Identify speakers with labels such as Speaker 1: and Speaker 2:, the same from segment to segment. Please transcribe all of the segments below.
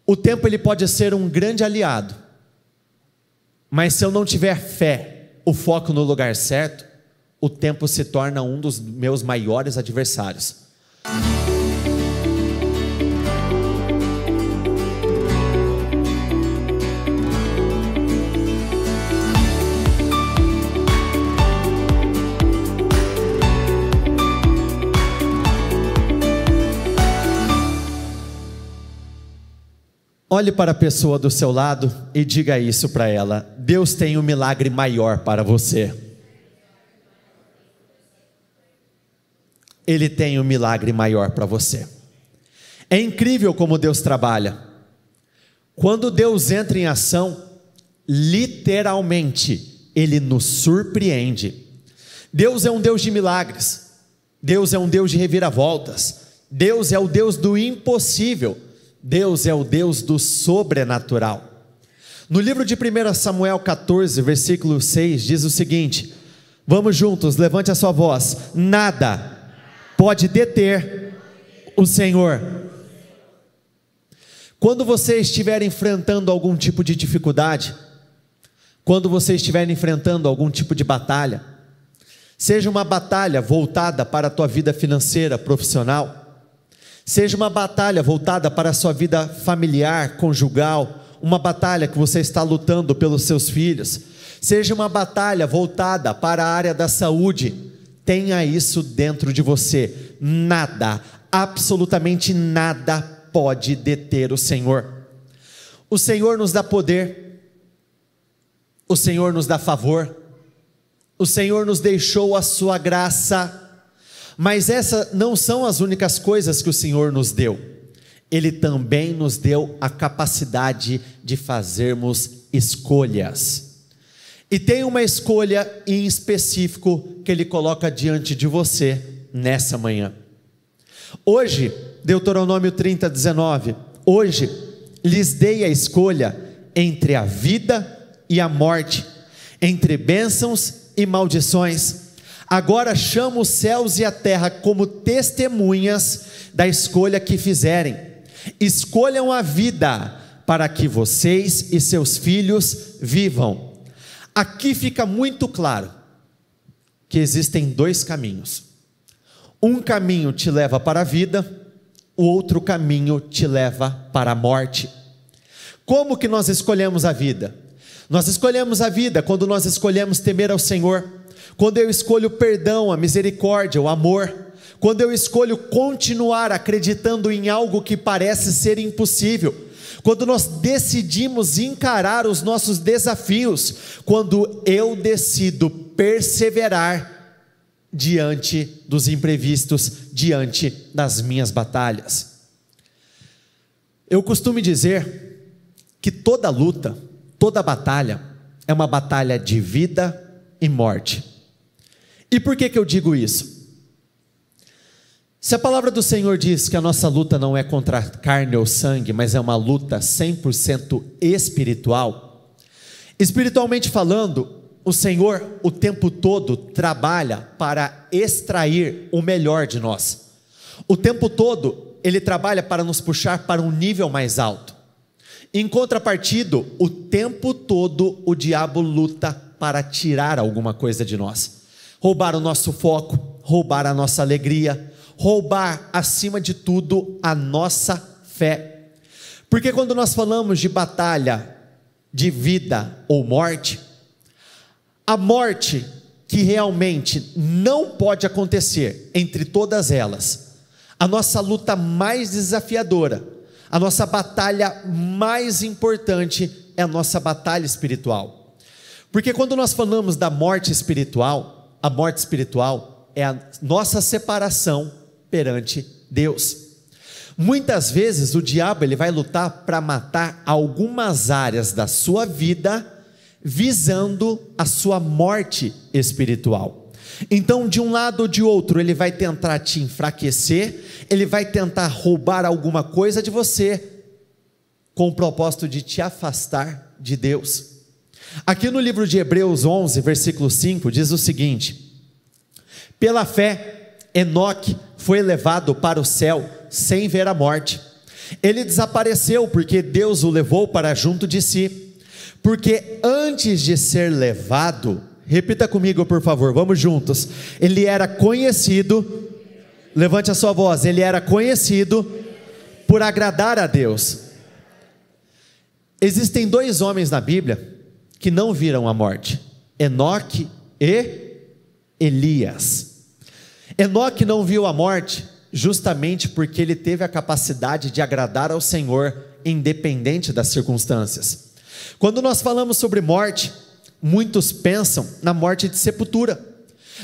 Speaker 1: O tempo ele pode ser um grande aliado, mas se eu não tiver fé, o foco no lugar certo, o tempo se torna um dos meus maiores adversários. Olhe para a pessoa do seu lado e diga isso para ela: Deus tem um milagre maior para você. Ele tem um milagre maior para você. É incrível como Deus trabalha. Quando Deus entra em ação, literalmente, Ele nos surpreende. Deus é um Deus de milagres. Deus é um Deus de reviravoltas. Deus é o Deus do impossível. Deus é o Deus do sobrenatural. No livro de 1 Samuel 14, versículo 6, diz o seguinte: vamos juntos, levante a sua voz. Nada pode deter o Senhor. Quando você estiver enfrentando algum tipo de dificuldade, quando você estiver enfrentando algum tipo de batalha, seja uma batalha voltada para a tua vida financeira, profissional, seja uma batalha voltada para a sua vida familiar, conjugal, uma batalha que você está lutando pelos seus filhos, seja uma batalha voltada para a área da saúde, tenha isso dentro de você. Nada, absolutamente nada pode deter o Senhor. O Senhor nos dá poder, o Senhor nos dá favor, o Senhor nos deixou a sua graça. Mas essas não são as únicas coisas que o Senhor nos deu. Ele também nos deu a capacidade de fazermos escolhas. E tem uma escolha em específico que Ele coloca diante de você nessa manhã. Hoje, Deuteronômio 30, 19, hoje lhes dei a escolha entre a vida e a morte, entre bênçãos e maldições. Agora chamo os céus e a terra como testemunhas da escolha que fizerem. Escolham a vida para que vocês e seus filhos vivam. Aqui fica muito claro que existem dois caminhos. Um caminho te leva para a vida, o outro caminho te leva para a morte. Como que nós escolhemos a vida? Nós escolhemos a vida quando nós escolhemos temer ao Senhor. Quando eu escolho o perdão, a misericórdia, o amor, quando eu escolho continuar acreditando em algo que parece ser impossível, quando nós decidimos encarar os nossos desafios, quando eu decido perseverar diante dos imprevistos, diante das minhas batalhas. Eu costumo dizer que toda luta, toda batalha é uma batalha de vida e morte. E por que eu digo isso? Se a palavra do Senhor diz que a nossa luta não é contra carne ou sangue, mas é uma luta 100% espiritual, espiritualmente falando, o Senhor o tempo todo trabalha para extrair o melhor de nós. O tempo todo Ele trabalha para nos puxar para um nível mais alto. Em contrapartida, o tempo todo o diabo luta para tirar alguma coisa de nós. Roubar o nosso foco, roubar a nossa alegria, roubar, acima de tudo, a nossa fé. Porque quando nós falamos de batalha de vida ou morte, a morte que realmente não pode acontecer entre todas elas, a nossa luta mais desafiadora, a nossa batalha mais importante é a nossa batalha espiritual. Porque quando nós falamos da morte espiritual, a morte espiritual é a nossa separação perante Deus. Muitas vezes o diabo ele vai lutar para matar algumas áreas da sua vida, visando a sua morte espiritual. Então, de um lado ou de outro, ele vai tentar te enfraquecer, ele vai tentar roubar alguma coisa de você, com o propósito de te afastar de Deus. Aqui no livro de Hebreus 11, versículo 5, diz o seguinte: pela fé, Enoque foi levado para o céu sem ver a morte, Ele desapareceu porque Deus o levou para junto de si. Porque antes de ser levado, repita comigo por favor, vamos juntos. Ele era conhecido, levante a sua voz, ele era conhecido por agradar a Deus. Existem dois homens na Bíblia que não viram a morte: Enoque e Elias. Enoque não viu a morte justamente porque ele teve a capacidade de agradar ao Senhor, independente das circunstâncias. Quando nós falamos sobre morte, muitos pensam na morte de sepultura,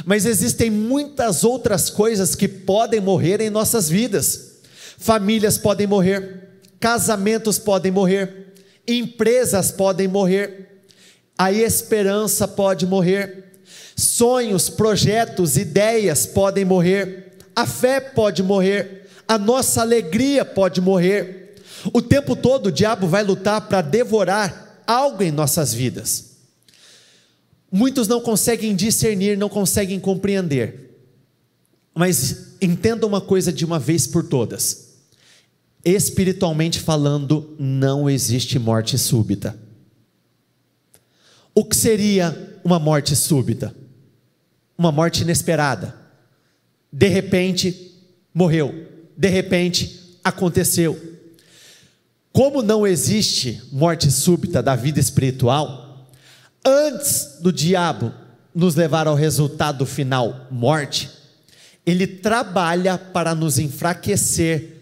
Speaker 1: mas existem muitas outras coisas que podem morrer em nossas vidas. Famílias podem morrer, casamentos podem morrer, empresas podem morrer, a esperança pode morrer, sonhos, projetos, ideias podem morrer, a fé pode morrer, a nossa alegria pode morrer. O tempo todo o diabo vai lutar para devorar algo em nossas vidas. Muitos não conseguem discernir, não conseguem compreender, mas entenda uma coisa de uma vez por todas: espiritualmente falando, não existe morte súbita. O que seria uma morte súbita? Uma morte inesperada. De repente morreu, de repente aconteceu. Como não existe morte súbita da vida espiritual, antes do diabo nos levar ao resultado final, morte, ele trabalha para nos enfraquecer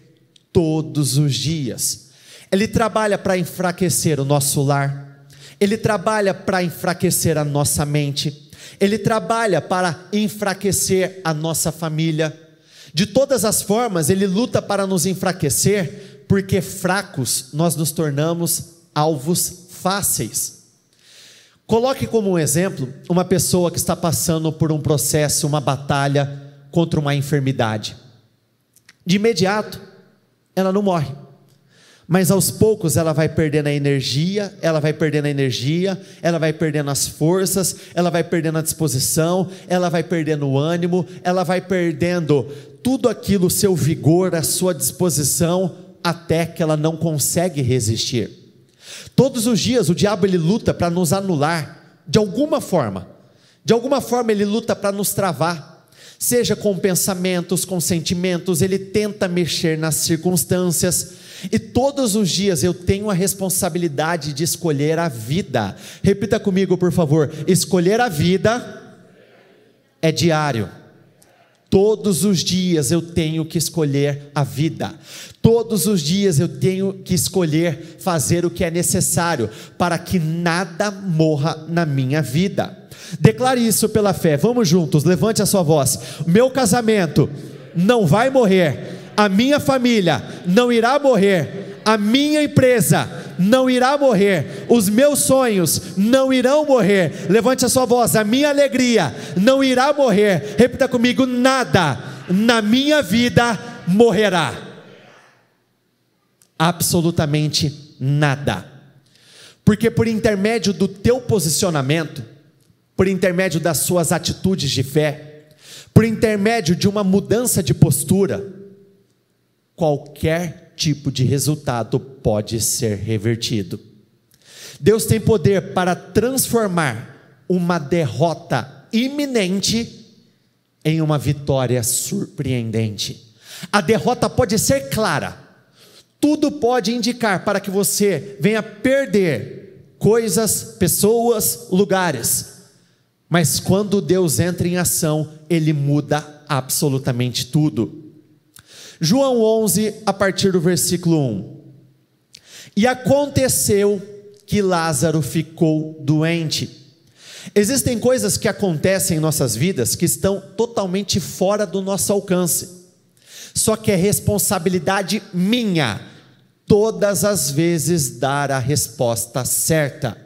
Speaker 1: todos os dias. Ele trabalha para enfraquecer o nosso lar, ele trabalha para enfraquecer a nossa mente, ele trabalha para enfraquecer a nossa família. De todas as formas, ele luta para nos enfraquecer, porque fracos nós nos tornamos alvos fáceis. Coloque como um exemplo uma pessoa que está passando por um processo, uma batalha contra uma enfermidade. De imediato, ela não morre, mas aos poucos ela vai perdendo a energia, ela vai perdendo as forças, ela vai perdendo a disposição, ela vai perdendo o ânimo, ela vai perdendo tudo aquilo, o seu vigor, a sua disposição, até que ela não consegue resistir. Todos os dias o diabo ele luta para nos anular, de alguma forma ele luta para nos travar, seja com pensamentos, com sentimentos, ele tenta mexer nas circunstâncias. E todos os dias eu tenho a responsabilidade de escolher a vida. Repita comigo por favor: escolher a vida é diário. Todos os dias eu tenho que escolher a vida. Todos os dias eu tenho que escolher fazer o que é necessário para que nada morra na minha vida. Declare isso pela fé, vamos juntos, levante a sua voz: meu casamento não vai morrer, a minha família não irá morrer, a minha empresa não irá morrer, os meus sonhos não irão morrer. Levante a sua voz: a minha alegria não irá morrer. Repita comigo: nada na minha vida morrerá. Absolutamente nada. Porque por intermédio do teu posicionamento, por intermédio das suas atitudes de fé, por intermédio de uma mudança de postura, qualquer tipo de resultado pode ser revertido. Deus tem poder para transformar uma derrota iminente em uma vitória surpreendente. A derrota pode ser clara, tudo pode indicar para que você venha perder coisas, pessoas, lugares, mas quando Deus entra em ação, Ele muda absolutamente tudo. João 11, a partir do versículo 1. E aconteceu que Lázaro ficou doente. Existem coisas que acontecem em nossas vidas que estão totalmente fora do nosso alcance, só que é responsabilidade minha, todas as vezes dar a resposta certa.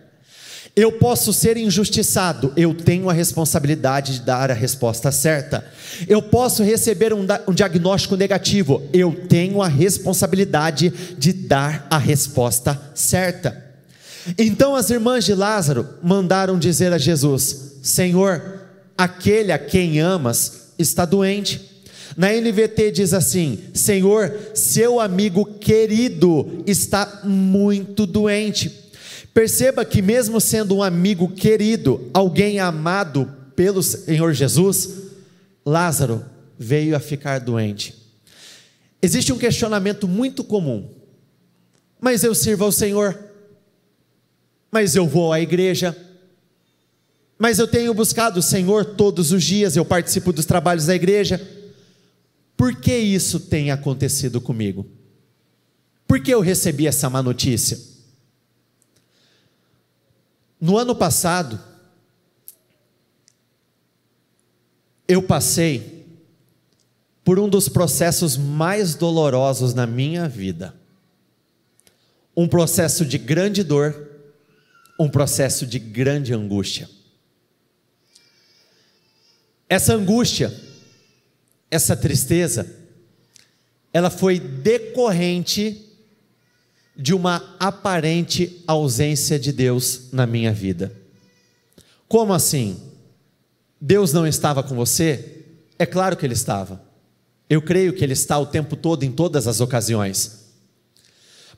Speaker 1: Eu posso ser injustiçado, eu tenho a responsabilidade de dar a resposta certa. Eu posso receber um diagnóstico negativo, eu tenho a responsabilidade de dar a resposta certa. Então as irmãs de Lázaro mandaram dizer a Jesus: Senhor, aquele a quem amas está doente. Na NVT diz assim: Senhor, seu amigo querido está muito doente. Perceba que mesmo sendo um amigo querido, alguém amado pelo Senhor Jesus, Lázaro veio a ficar doente. Existe um questionamento muito comum: mas eu sirvo ao Senhor, mas eu vou à igreja, mas eu tenho buscado o Senhor todos os dias, eu participo dos trabalhos da igreja, por que isso tem acontecido comigo? Por que eu recebi essa má notícia? No ano passado, eu passei por um dos processos mais dolorosos na minha vida. Um processo de grande dor, um processo de grande angústia. Essa angústia, essa tristeza, ela foi decorrente de uma aparente ausência de Deus na minha vida. Como assim? Deus não estava com você? É claro que Ele estava. Eu creio que Ele está o tempo todo, em todas as ocasiões.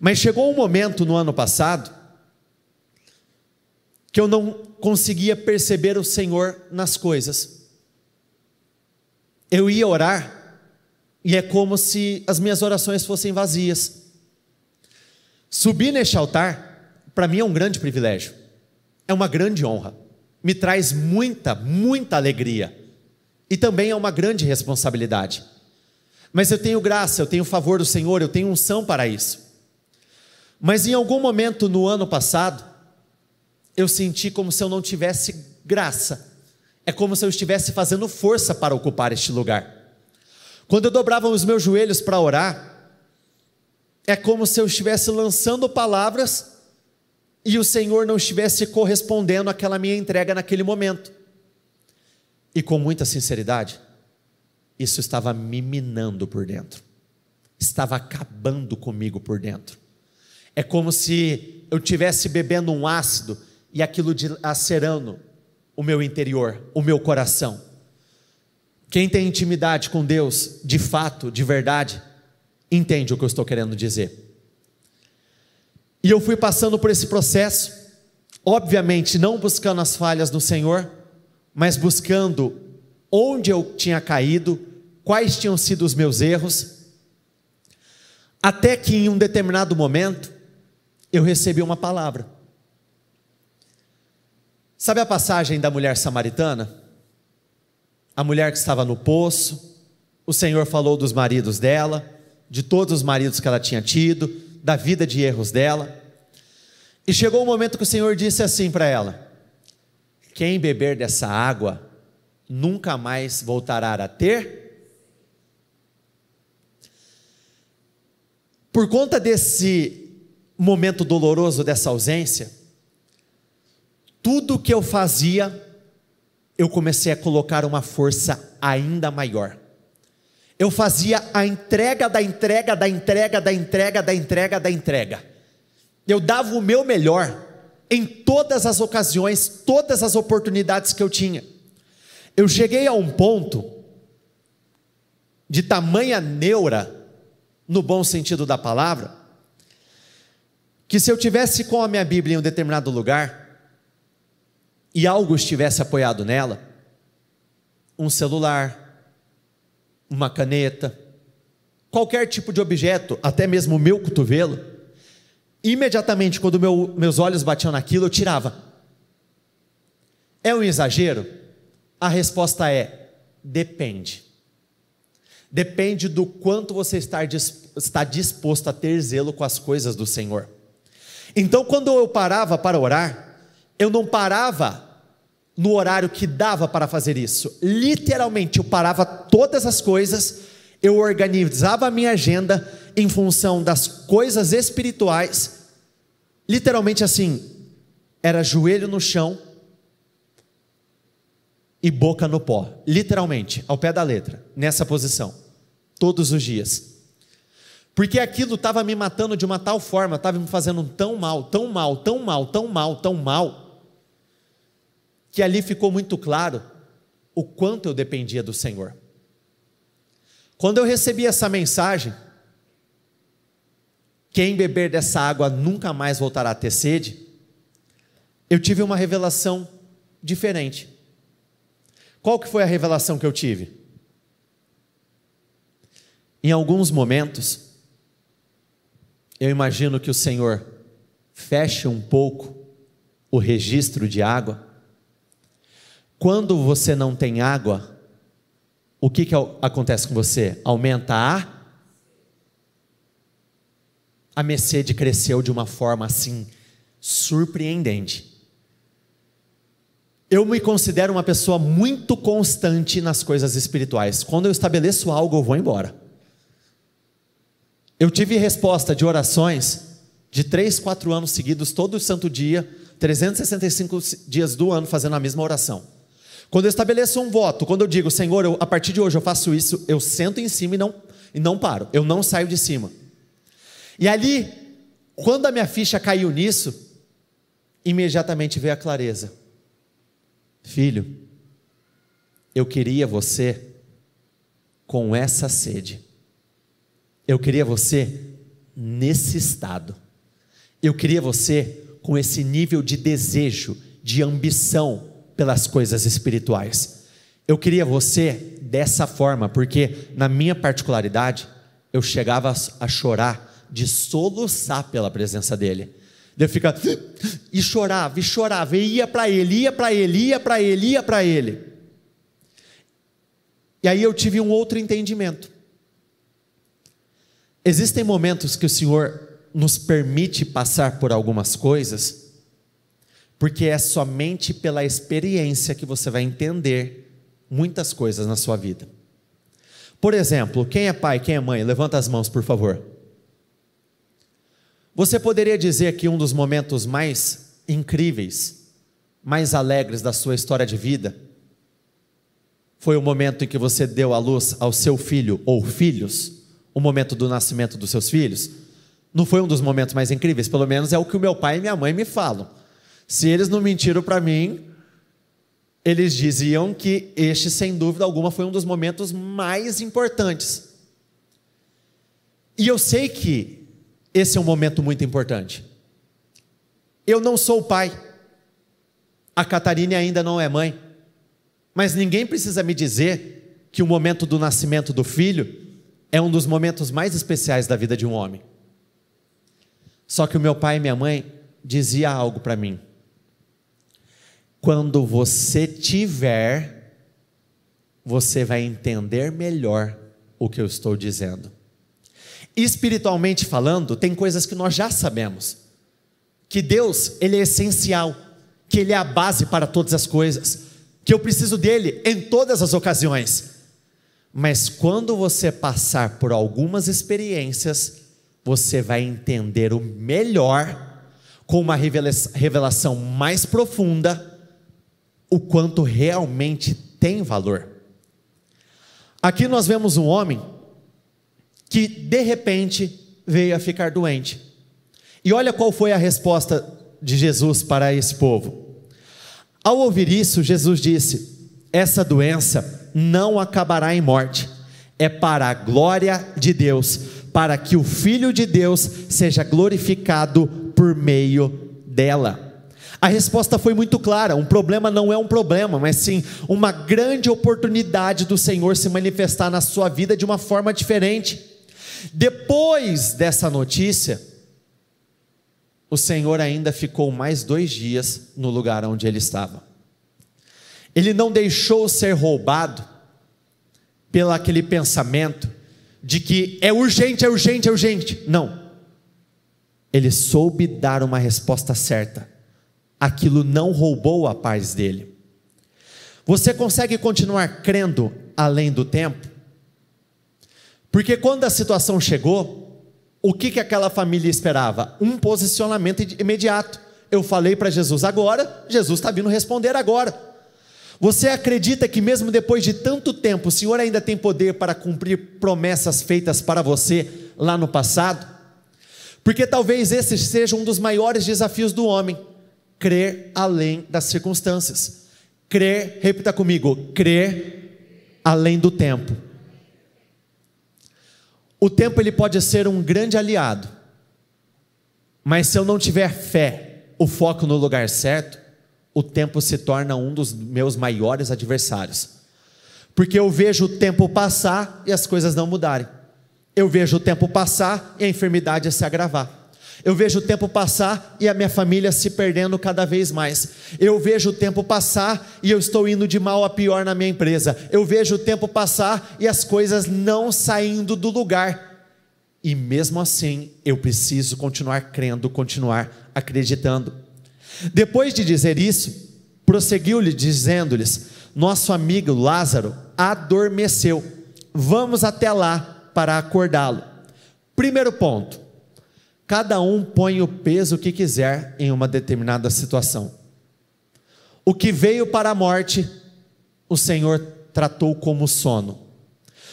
Speaker 1: Mas chegou um momento no ano passado que eu não conseguia perceber o Senhor nas coisas. Eu ia orar e é como se as minhas orações fossem vazias. Subir neste altar, para mim é um grande privilégio, é uma grande honra, me traz muita alegria, e também é uma grande responsabilidade, mas eu tenho graça, eu tenho favor do Senhor, eu tenho unção para isso. Mas em algum momento no ano passado, eu senti como se eu não tivesse graça, é como se eu estivesse fazendo força para ocupar este lugar. Quando eu dobrava os meus joelhos para orar, é como se eu estivesse lançando palavras e o Senhor não estivesse correspondendo àquela minha entrega naquele momento. E com muita sinceridade, isso estava me minando por dentro, estava acabando comigo por dentro. É como se eu estivesse bebendo um ácido e aquilo dilacerando o meu interior, o meu coração. Quem tem intimidade com Deus, de fato, de verdade, entende o que eu estou querendo dizer. E eu fui passando por esse processo, obviamente não buscando as falhas no Senhor, mas buscando onde eu tinha caído, quais tinham sido os meus erros, até que em um determinado momento, eu recebi uma palavra. Sabe a passagem da mulher samaritana? A mulher que estava no poço, o Senhor falou dos maridos dela, de todos os maridos que ela tinha tido, da vida de erros dela, e chegou um momento que o Senhor disse assim para ela: quem beber dessa água, nunca mais voltará a ter. Por conta desse momento doloroso, dessa ausência, tudo que eu fazia, eu comecei a colocar uma força ainda maior. Eu fazia a entrega da entrega, da entrega, da entrega, da entrega, da entrega. Eu dava o meu melhor em todas as ocasiões, todas as oportunidades que eu tinha. Eu cheguei a um ponto de tamanha neura, no bom sentido da palavra, que se eu tivesse com a minha Bíblia em um determinado lugar, e algo estivesse apoiado nela, um celular, uma caneta, qualquer tipo de objeto, até mesmo o meu cotovelo, imediatamente quando meus olhos batiam naquilo, eu tirava. É um exagero? A resposta é: depende. Depende do quanto você está disposto a ter zelo com as coisas do Senhor. Então, quando eu parava para orar, eu não parava no horário que dava para fazer isso. Literalmente, eu parava todas as coisas, eu organizava a minha agenda em função das coisas espirituais, literalmente assim, era joelho no chão e boca no pó, literalmente, ao pé da letra, nessa posição, todos os dias, porque aquilo estava me matando de uma tal forma, estava me fazendo tão mal, tão mal, tão mal, tão mal, tão mal, que ali ficou muito claro o quanto eu dependia do Senhor. Quando eu recebi essa mensagem, quem beber dessa água nunca mais voltará a ter sede, eu tive uma revelação diferente. Qual que foi a revelação que eu tive? Em alguns momentos, eu imagino que o Senhor feche um pouco o registro de água. Quando você não tem água, o que acontece com você? Aumenta a minha sede cresceu de uma forma assim, surpreendente. Eu me considero uma pessoa muito constante nas coisas espirituais. Quando eu estabeleço algo, eu vou embora. Eu tive resposta de orações de 3, 4 anos seguidos, todo santo dia, 365 dias do ano fazendo a mesma oração. Quando eu estabeleço um voto, quando eu digo, Senhor, a partir de hoje eu faço isso, eu sento em cima e não paro, eu não saio de cima. E ali, quando a minha ficha caiu nisso, imediatamente veio a clareza. Filho, eu queria você com essa sede. Eu queria você nesse estado. Eu queria você com esse nível de desejo, de ambição pelas coisas espirituais. Eu queria você dessa forma, porque na minha particularidade, eu chegava a chorar, de soluçar pela presença dele. Eu ficava e chorava, e ia para ele. E aí eu tive um outro entendimento. Existem momentos que o Senhor nos permite passar por algumas coisas, porque é somente pela experiência que você vai entender muitas coisas na sua vida. Por exemplo, quem é pai, quem é mãe? Levanta as mãos, por favor. Você poderia dizer que um dos momentos mais incríveis, mais alegres da sua história de vida, foi o momento em que você deu à luz ao seu filho ou filhos, o momento do nascimento dos seus filhos? Não foi um dos momentos mais incríveis? Pelo menos é o que o meu pai e minha mãe me falam. Se eles não mentiram para mim, eles diziam que este, sem dúvida alguma, foi um dos momentos mais importantes. E eu sei que esse é um momento muito importante. Eu não sou pai, a Catarine ainda não é mãe, mas ninguém precisa me dizer que o momento do nascimento do filho é um dos momentos mais especiais da vida de um homem. Só que o meu pai e minha mãe dizia algo para mim: quando você tiver, você vai entender melhor o que eu estou dizendo. Espiritualmente falando, tem coisas que nós já sabemos, que Deus, Ele é essencial, que Ele é a base para todas as coisas, que eu preciso dEle em todas as ocasiões. Mas quando você passar por algumas experiências, você vai entender o melhor, com uma revelação mais profunda, o quanto realmente tem valor. Aqui nós vemos um homem que de repente veio a ficar doente. E olha qual foi a resposta de Jesus para esse povo. Ao ouvir isso, Jesus disse: essa doença não acabará em morte, é para a glória de Deus, para que o Filho de Deus seja glorificado por meio dela. A resposta foi muito clara: um problema não é um problema, mas sim uma grande oportunidade do Senhor se manifestar na sua vida de uma forma diferente. Depois dessa notícia, o Senhor ainda ficou mais 2 dias no lugar onde ele estava. Ele não deixou ser roubado pelo aquele pensamento de que é urgente. Não. Ele soube dar uma resposta certa. Aquilo não roubou a paz dele. Você consegue continuar crendo além do tempo? Porque quando a situação chegou, o que aquela família esperava? Um posicionamento imediato. Eu falei para Jesus agora, Jesus está vindo responder agora. Você acredita que mesmo depois de tanto tempo, o Senhor ainda tem poder para cumprir promessas feitas para você lá no passado? Porque talvez esse seja um dos maiores desafios do homem: crer além das circunstâncias. Crer, repita comigo, crer além do tempo. O tempo ele pode ser um grande aliado, mas se eu não tiver fé, o foco no lugar certo, o tempo se torna um dos meus maiores adversários. Porque eu vejo o tempo passar e as coisas não mudarem. Eu vejo o tempo passar e a enfermidade se agravar. Eu vejo o tempo passar e a minha família se perdendo cada vez mais. Eu vejo o tempo passar e eu estou indo de mal a pior na minha empresa. Eu vejo o tempo passar e as coisas não saindo do lugar. E mesmo assim, eu preciso continuar crendo, continuar acreditando. Depois de dizer isso, prosseguiu-lhe dizendo-lhes: nosso amigo Lázaro adormeceu. Vamos até lá para acordá-lo. Primeiro ponto: cada um põe o peso que quiser em uma determinada situação. O que veio para a morte, o Senhor tratou como sono.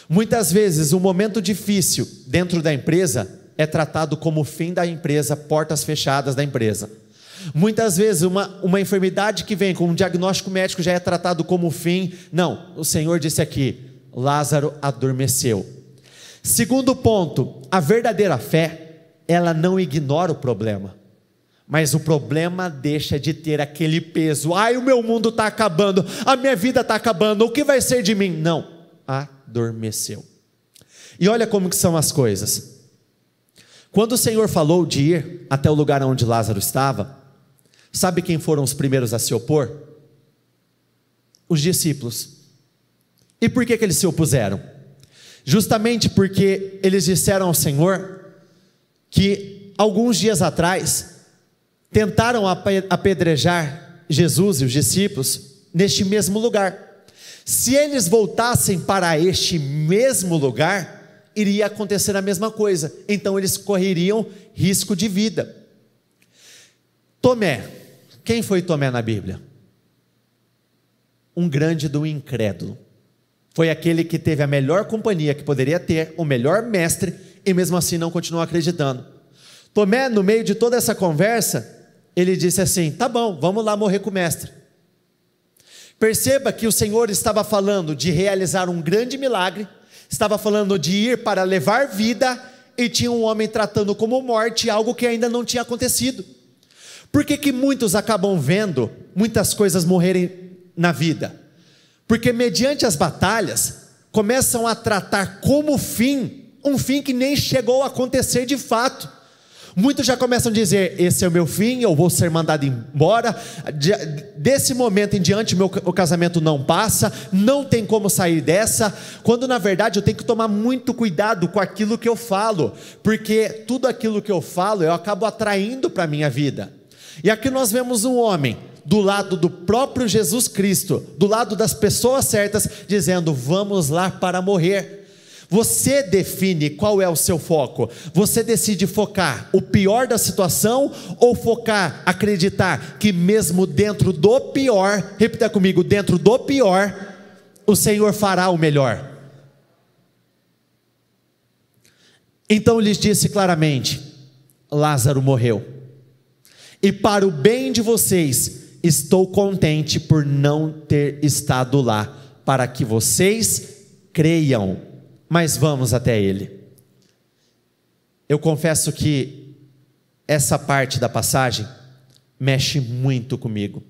Speaker 1: Muitas vezes um momento difícil dentro da empresa é tratado como o fim da empresa, portas fechadas da empresa. Muitas vezes uma enfermidade que vem com um diagnóstico médico já é tratado como o fim. Não, o Senhor disse aqui: Lázaro adormeceu. Segundo ponto: a verdadeira fé, ela não ignora o problema, mas o problema deixa de ter aquele peso. Ai, o meu mundo está acabando, a minha vida está acabando, o que vai ser de mim? Não, adormeceu. E olha como que são as coisas. Quando o Senhor falou de ir até o lugar onde Lázaro estava, sabe quem foram os primeiros a se opor? Os discípulos. E por que eles se opuseram? Justamente porque eles disseram ao Senhor que alguns dias atrás tentaram apedrejar Jesus e os discípulos neste mesmo lugar. Se eles voltassem para este mesmo lugar, iria acontecer a mesma coisa. Então eles correriam risco de vida. Tomé, quem foi Tomé na Bíblia? Um grande do incrédulo. Foi aquele que teve a melhor companhia que poderia ter, o melhor mestre, e mesmo assim não continuou acreditando. Tomé, no meio de toda essa conversa, ele disse assim: tá bom, vamos lá morrer com o mestre. Perceba que o Senhor estava falando de realizar um grande milagre, estava falando de ir para levar vida, e tinha um homem tratando como morte algo que ainda não tinha acontecido. Por que muitos acabam vendo muitas coisas morrerem na vida? Porque mediante as batalhas, começam a tratar como fim, um fim que nem chegou a acontecer de fato. Muitos já começam a dizer: esse é o meu fim, eu vou ser mandado embora, desse momento em diante o casamento não passa, não tem como sair dessa, quando na verdade eu tenho que tomar muito cuidado com aquilo que eu falo, porque tudo aquilo que eu falo eu acabo atraindo para a minha vida. E aqui nós vemos um homem do lado do próprio Jesus Cristo, do lado das pessoas certas, dizendo: vamos lá para morrer. Você define qual é o seu foco. Você decide focar o pior da situação, ou focar, acreditar que mesmo dentro do pior, repita comigo, dentro do pior, o Senhor fará o melhor. Então lhes disse claramente: Lázaro morreu, e para o bem de vocês, estou contente por não ter estado lá, para que vocês creiam. Mas vamos até ele. Eu confesso que essa parte da passagem mexe muito comigo.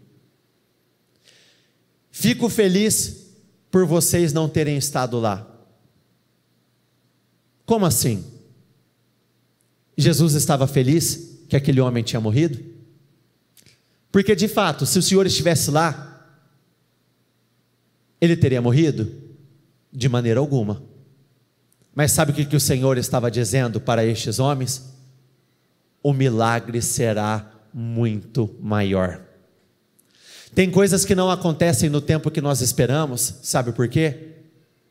Speaker 1: Fico feliz por vocês não terem estado lá. Como assim? Jesus estava feliz que aquele homem tinha morrido? Porque de fato, se o Senhor estivesse lá, ele teria morrido? De maneira alguma. Mas sabe o que o Senhor estava dizendo para estes homens? O milagre será muito maior. Tem coisas que não acontecem no tempo que nós esperamos, sabe por quê?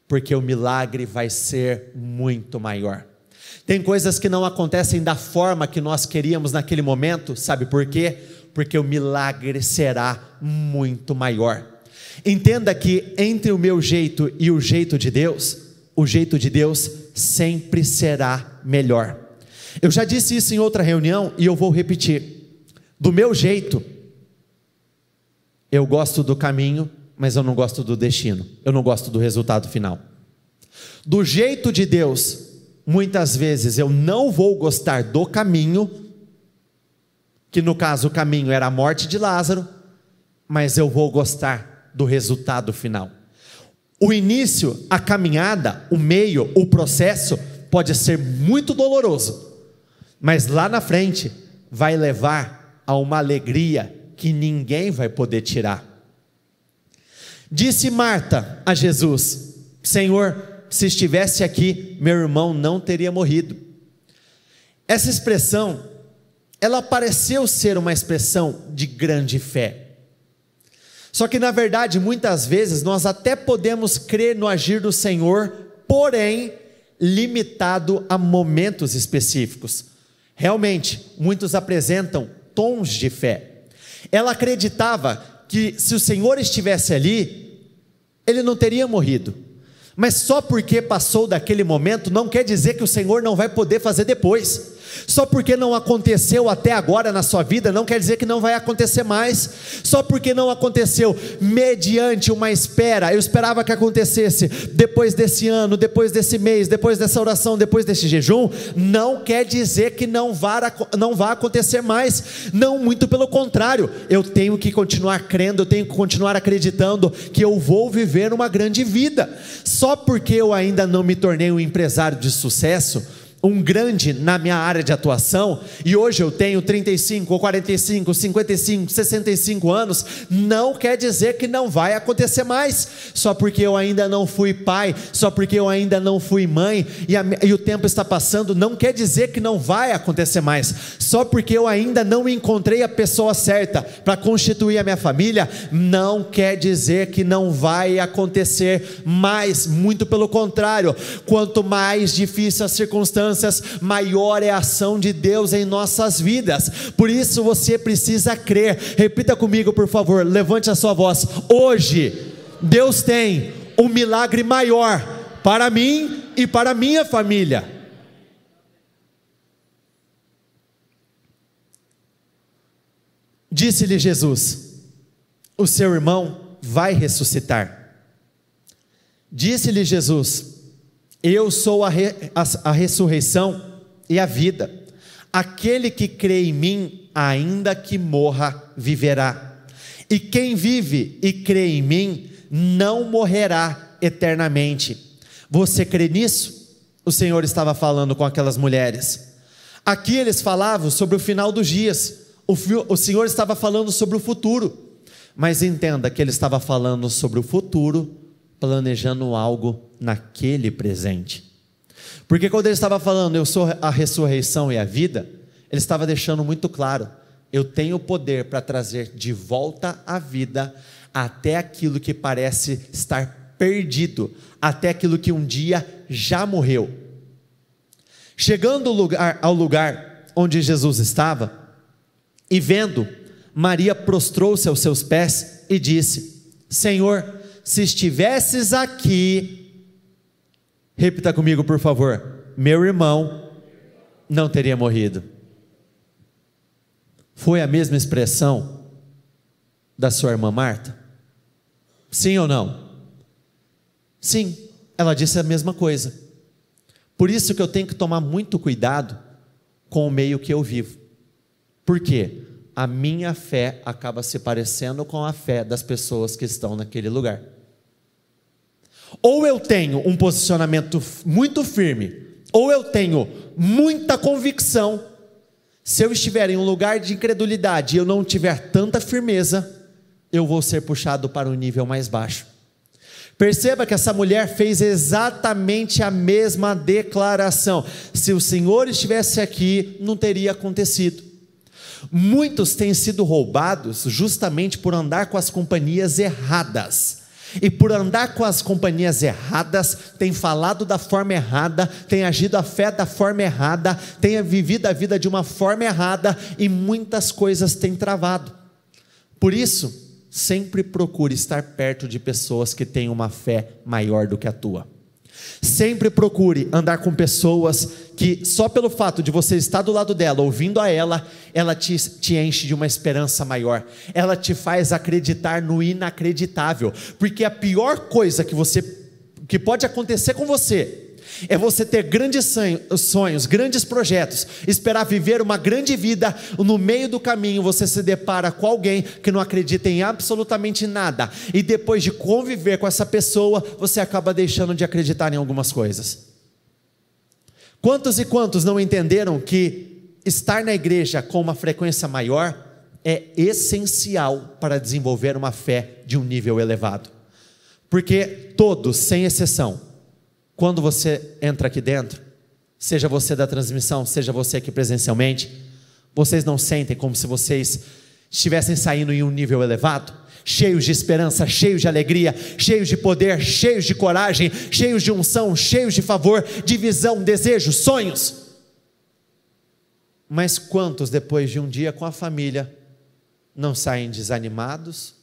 Speaker 1: Porque o milagre vai ser muito maior. Tem coisas que não acontecem da forma que nós queríamos naquele momento, sabe por quê? Porque o milagre será muito maior. Entenda que entre o meu jeito e o jeito de Deus, o jeito de Deus sempre será melhor. Eu já disse isso em outra reunião e eu vou repetir. Do meu jeito, eu gosto do caminho, mas eu não gosto do destino. Eu não gosto do resultado final. Do jeito de Deus, muitas vezes eu não vou gostar do caminho, que no caso o caminho era a morte de Lázaro, mas eu vou gostar do resultado final. O início, a caminhada, o meio, o processo pode ser muito doloroso, mas lá na frente vai levar a uma alegria que ninguém vai poder tirar. Disse Marta a Jesus: Senhor, se estivesse aqui, meu irmão não teria morrido. Essa expressão, ela pareceu ser uma expressão de grande fé. Só que na verdade, muitas vezes, nós até podemos crer no agir do Senhor, porém, limitado a momentos específicos. Realmente, muitos apresentam tons de fé. Ela acreditava que se o Senhor estivesse ali, ele não teria morrido. Mas só porque passou daquele momento, não quer dizer que o Senhor não vai poder fazer depois. Só porque não aconteceu até agora na sua vida, não quer dizer que não vai acontecer mais. Só porque não aconteceu mediante uma espera, eu esperava que acontecesse depois desse ano, depois desse mês, depois dessa oração, depois desse jejum, não quer dizer que não vá acontecer mais. Não, muito pelo contrário, eu tenho que continuar crendo, eu tenho que continuar acreditando que eu vou viver uma grande vida. Só porque eu ainda não me tornei um empresário de sucesso, um grande na minha área de atuação, e hoje eu tenho 35, ou 45, 55, 65 anos, não quer dizer que não vai acontecer mais. Só porque eu ainda não fui pai, só porque eu ainda não fui mãe, e o tempo está passando, não quer dizer que não vai acontecer mais. Só porque eu ainda não encontrei a pessoa certa para constituir a minha família, não quer dizer que não vai acontecer mais. Muito pelo contrário, quanto mais difícil as circunstâncias, maior é a ação de Deus em nossas vidas. Por isso você precisa crer. Repita comigo, por favor, levante a sua voz: hoje Deus tem um milagre maior para mim e para a minha família. Disse-lhe Jesus: o seu irmão vai ressuscitar. Disse-lhe Jesus: eu sou a ressurreição e a vida. Aquele que crê em mim, ainda que morra, viverá. E quem vive e crê em mim, não morrerá eternamente. Você crê nisso? O Senhor estava falando com aquelas mulheres. Aqui eles falavam sobre o final dos dias. O Senhor estava falando sobre o futuro. Mas entenda que Ele estava falando sobre o futuro, planejando algo naquele presente. Porque quando Ele estava falando, eu sou a ressurreição e a vida, Ele estava deixando muito claro: eu tenho o poder para trazer de volta a vida até aquilo que parece estar perdido, até aquilo que um dia já morreu. Chegando ao lugar onde Jesus estava, e vendo, Maria prostrou-se aos seus pés e disse: Senhor, se estivesses aqui, repita comigo por favor, meu irmão não teria morrido. Foi a mesma expressão da sua irmã Marta? Sim ou não? Sim, ela disse a mesma coisa. Por isso que eu tenho que tomar muito cuidado com o meio que eu vivo. Por quê? A minha fé acaba se parecendo com a fé das pessoas que estão naquele lugar. Ou eu tenho um posicionamento muito firme, ou eu tenho muita convicção. Se eu estiver em um lugar de incredulidade e eu não tiver tanta firmeza, eu vou ser puxado para um nível mais baixo. Perceba que essa mulher fez exatamente a mesma declaração: se o Senhor estivesse aqui, não teria acontecido. Muitos têm sido roubados justamente por andar com as companhias erradas. E por andar com as companhias erradas, tem falado da forma errada, tem agido a fé da forma errada, tem vivido a vida de uma forma errada, e muitas coisas têm travado. Por isso, sempre procure estar perto de pessoas que têm uma fé maior do que a tua. Sempre procure andar com pessoas que só pelo fato de você estar do lado dela, ouvindo a ela, ela te enche de uma esperança maior. Ela te faz acreditar no inacreditável. Porque a pior coisa que pode acontecer com você É você ter grandes sonhos, grandes projetos, esperar viver uma grande vida. No meio do caminho você se depara com alguém que não acredita em absolutamente nada, e depois de conviver com essa pessoa, você acaba deixando de acreditar em algumas coisas. Quantos e quantos não entenderam que estar na igreja com uma frequência maior é essencial para desenvolver uma fé de um nível elevado? Porque todos, sem exceção, quando você entra aqui dentro, seja você da transmissão, seja você aqui presencialmente, vocês não sentem como se vocês estivessem saindo em um nível elevado? Cheios de esperança, cheios de alegria, cheios de poder, cheios de coragem, cheios de unção, cheios de favor, de visão, desejos, sonhos. Mas quantos depois de um dia com a família não saem desanimados,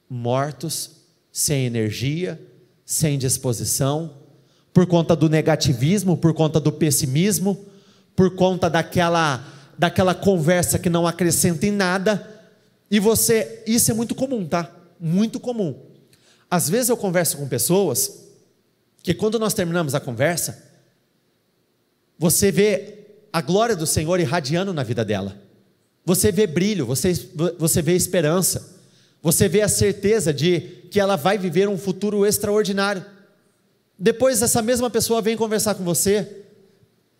Speaker 1: mortos, sem energia, sem disposição, por conta do negativismo, por conta do pessimismo, por conta daquela conversa que não acrescenta em nada? E isso é muito comum, tá? Muito comum. Às vezes eu converso com pessoas que quando nós terminamos a conversa, você vê a glória do Senhor irradiando na vida dela. Você vê brilho, você vê esperança, você vê a certeza de que ela vai viver um futuro extraordinário. Depois essa mesma pessoa vem conversar com você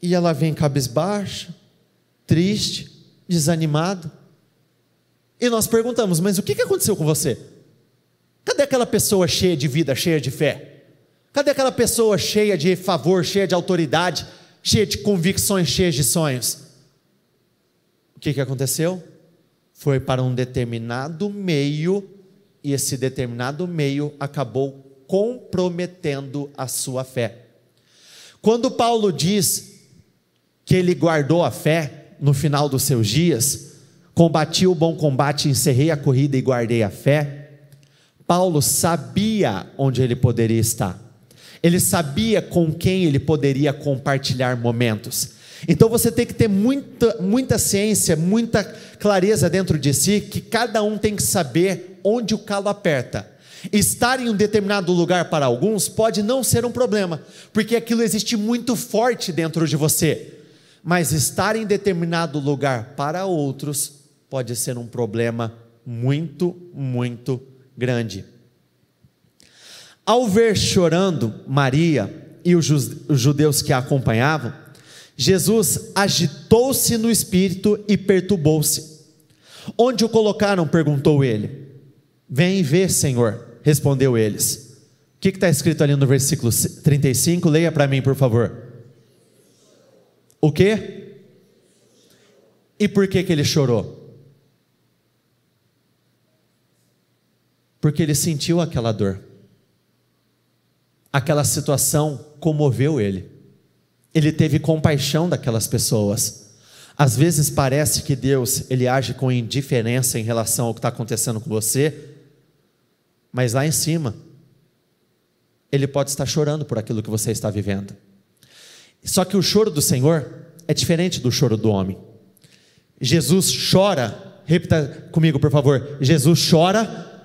Speaker 1: e ela vem cabisbaixa, triste, desanimada. E nós perguntamos: mas o que aconteceu com você? Cadê aquela pessoa cheia de vida, cheia de fé? Cadê aquela pessoa cheia de favor, cheia de autoridade, cheia de convicções, cheia de sonhos? O que aconteceu? Foi para um determinado meio, e esse determinado meio acabou comprometendo a sua fé. Quando Paulo diz que ele guardou a fé no final dos seus dias, combati o bom combate, encerrei a corrida e guardei a fé, Paulo sabia onde ele poderia estar, ele sabia com quem ele poderia compartilhar momentos. Então você tem que ter muita ciência, muita clareza dentro de si, que cada um tem que saber onde o calo aperta. Estar em um determinado lugar para alguns pode não ser um problema, porque aquilo existe muito forte dentro de você, mas estar em determinado lugar para outros pode ser um problema muito, muito grande. Ao ver chorando Maria e os judeus que a acompanhavam, Jesus agitou-se no espírito e perturbou-se. Onde o colocaram? Perguntou ele. Vem e vê, Senhor, respondeu eles. O que está escrito ali no versículo 35? Leia para mim, por favor. O quê? E por que ele chorou? Porque ele sentiu aquela dor. Aquela situação comoveu ele. Ele teve compaixão daquelas pessoas. Às vezes parece que Deus, ele age com indiferença em relação ao que está acontecendo com você, mas lá em cima, ele pode estar chorando por aquilo que você está vivendo. Só que o choro do Senhor é diferente do choro do homem. Jesus chora, repita comigo por favor, Jesus chora,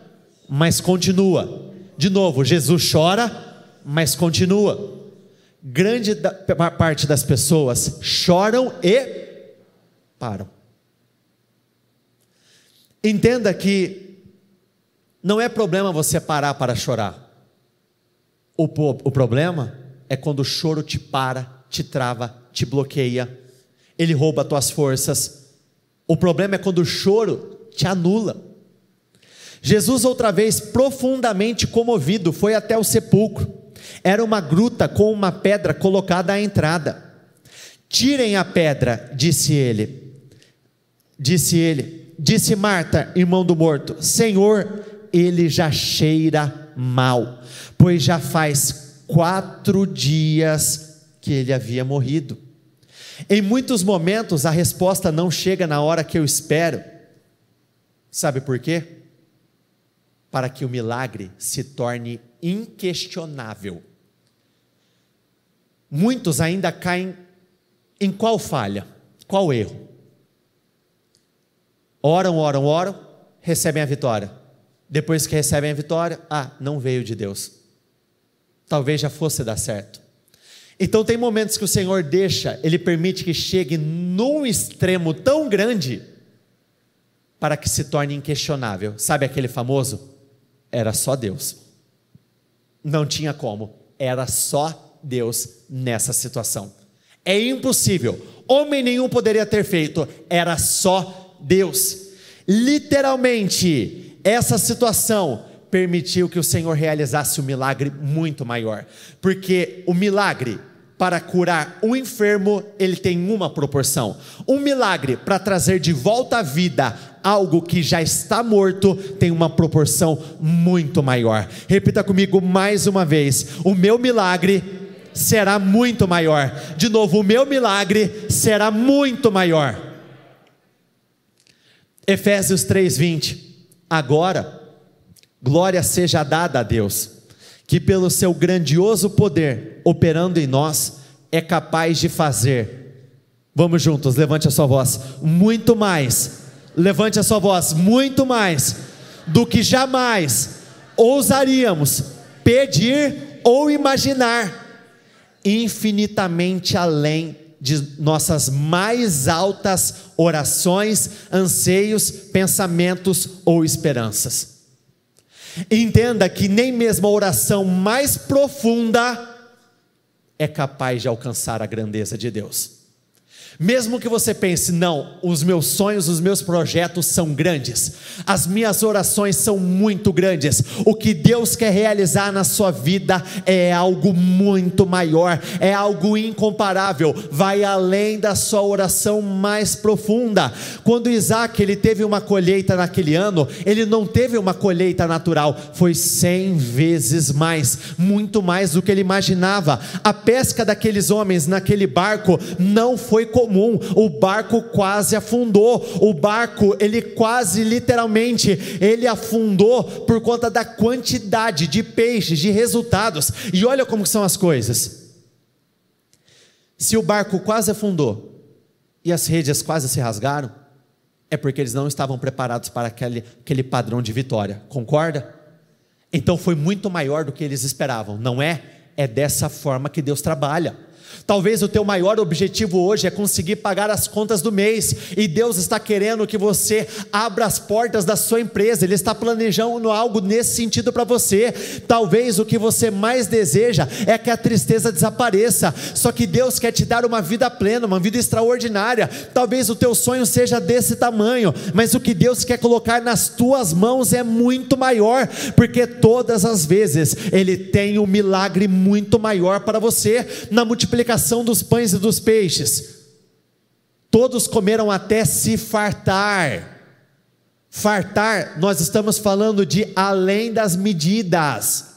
Speaker 1: mas continua. De novo, Jesus chora, mas continua. Grande parte das pessoas choram e param. Entenda que não é problema você parar para chorar. O problema é quando o choro te para, te trava, te bloqueia, ele rouba as tuas forças. O problema é quando o choro te anula. Jesus, outra vez, profundamente comovido, foi até o sepulcro. Era uma gruta com uma pedra colocada à entrada. Tirem a pedra, disse ele. Disse Marta, irmão do morto: Senhor, ele já cheira mal, pois já faz 4 dias que ele havia morrido. Em muitos momentos a resposta não chega na hora que eu espero. Sabe por quê? Para que o milagre se torne inquestionável. Muitos ainda caem em qual falha? Qual erro? Oram, recebem a vitória. Depois que recebem a vitória, não veio de Deus. Talvez já fosse dar certo. Então tem momentos que o Senhor deixa, Ele permite que chegue num extremo tão grande, para que se torne inquestionável. Sabe aquele famoso? Era só Deus. Não tinha como, era só Deus nessa situação. É impossível, homem nenhum poderia ter feito, era só Deus. Literalmente, essa situação permitiu que o Senhor realizasse um milagre muito maior, porque o milagre para curar um enfermo, ele tem uma proporção. Um milagre para trazer de volta à vida algo que já está morto, tem uma proporção muito maior. Repita comigo mais uma vez: o meu milagre será muito maior. De novo, o meu milagre será muito maior. Efésios 3:20. Agora, glória seja dada a Deus, que pelo seu grandioso poder, operando em nós, é capaz de fazer, vamos juntos, levante a sua voz, muito mais, levante a sua voz, muito mais, do que jamais ousaríamos pedir ou imaginar, infinitamente além de nossas mais altas orações, anseios, pensamentos ou esperanças. Entenda que nem mesmo a oração mais profunda é capaz de alcançar a grandeza de Deus. Mesmo que você pense, não, os meus sonhos, os meus projetos são grandes, as minhas orações são muito grandes, o que Deus quer realizar na sua vida é algo muito maior, é algo incomparável, vai além da sua oração mais profunda. Quando Isaac, ele teve uma colheita naquele ano, ele não teve uma colheita natural, foi 100 vezes mais, muito mais do que ele imaginava. A pesca daqueles homens naquele barco não foi comum, o barco quase afundou, o barco, ele quase literalmente, ele afundou por conta da quantidade de peixes, de resultados. E olha como são as coisas. Se o barco quase afundou e as redes quase se rasgaram, é porque eles não estavam preparados para aquele padrão de vitória, concorda? Então foi muito maior do que eles esperavam, não é? É dessa forma que Deus trabalha. Talvez o teu maior objetivo hoje é conseguir pagar as contas do mês, e Deus está querendo que você abra as portas da sua empresa, Ele está planejando algo nesse sentido para você. Talvez o que você mais deseja é que a tristeza desapareça, só que Deus quer te dar uma vida plena, uma vida extraordinária. Talvez o teu sonho seja desse tamanho, mas o que Deus quer colocar nas tuas mãos é muito maior, porque todas as vezes Ele tem um milagre muito maior para você. Na multiplicação dos pães e dos peixes, todos comeram até se fartar. Fartar, nós estamos falando de além das medidas.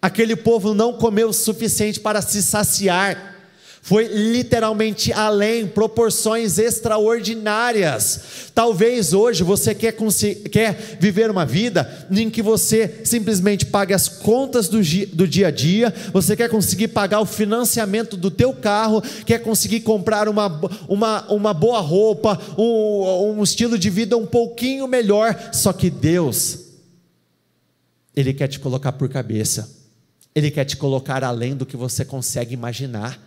Speaker 1: Aquele povo não comeu o suficiente para se saciar, foi literalmente além, proporções extraordinárias. Talvez hoje você quer viver uma vida em que você simplesmente pague as contas do dia a dia, você quer conseguir pagar o financiamento do teu carro, quer conseguir comprar uma boa roupa, um estilo de vida um pouquinho melhor. Só que Deus, Ele quer te colocar por cabeça, Ele quer te colocar além do que você consegue imaginar.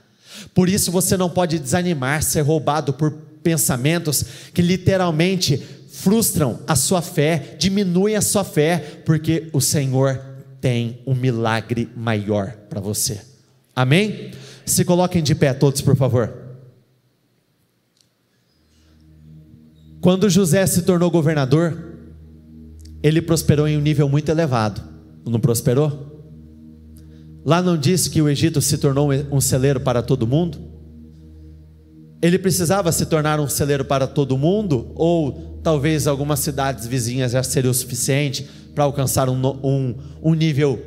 Speaker 1: Por isso você não pode desanimar, ser roubado por pensamentos que literalmente frustram a sua fé, diminuem a sua fé, porque o Senhor tem um milagre maior para você. Amém? Se coloquem de pé todos, por favor. Quando José se tornou governador, ele prosperou em um nível muito elevado, não prosperou? Lá não diz que o Egito se tornou um celeiro para todo mundo? Ele precisava se tornar um celeiro para todo mundo? Ou talvez algumas cidades vizinhas já seria o suficiente para alcançar um nível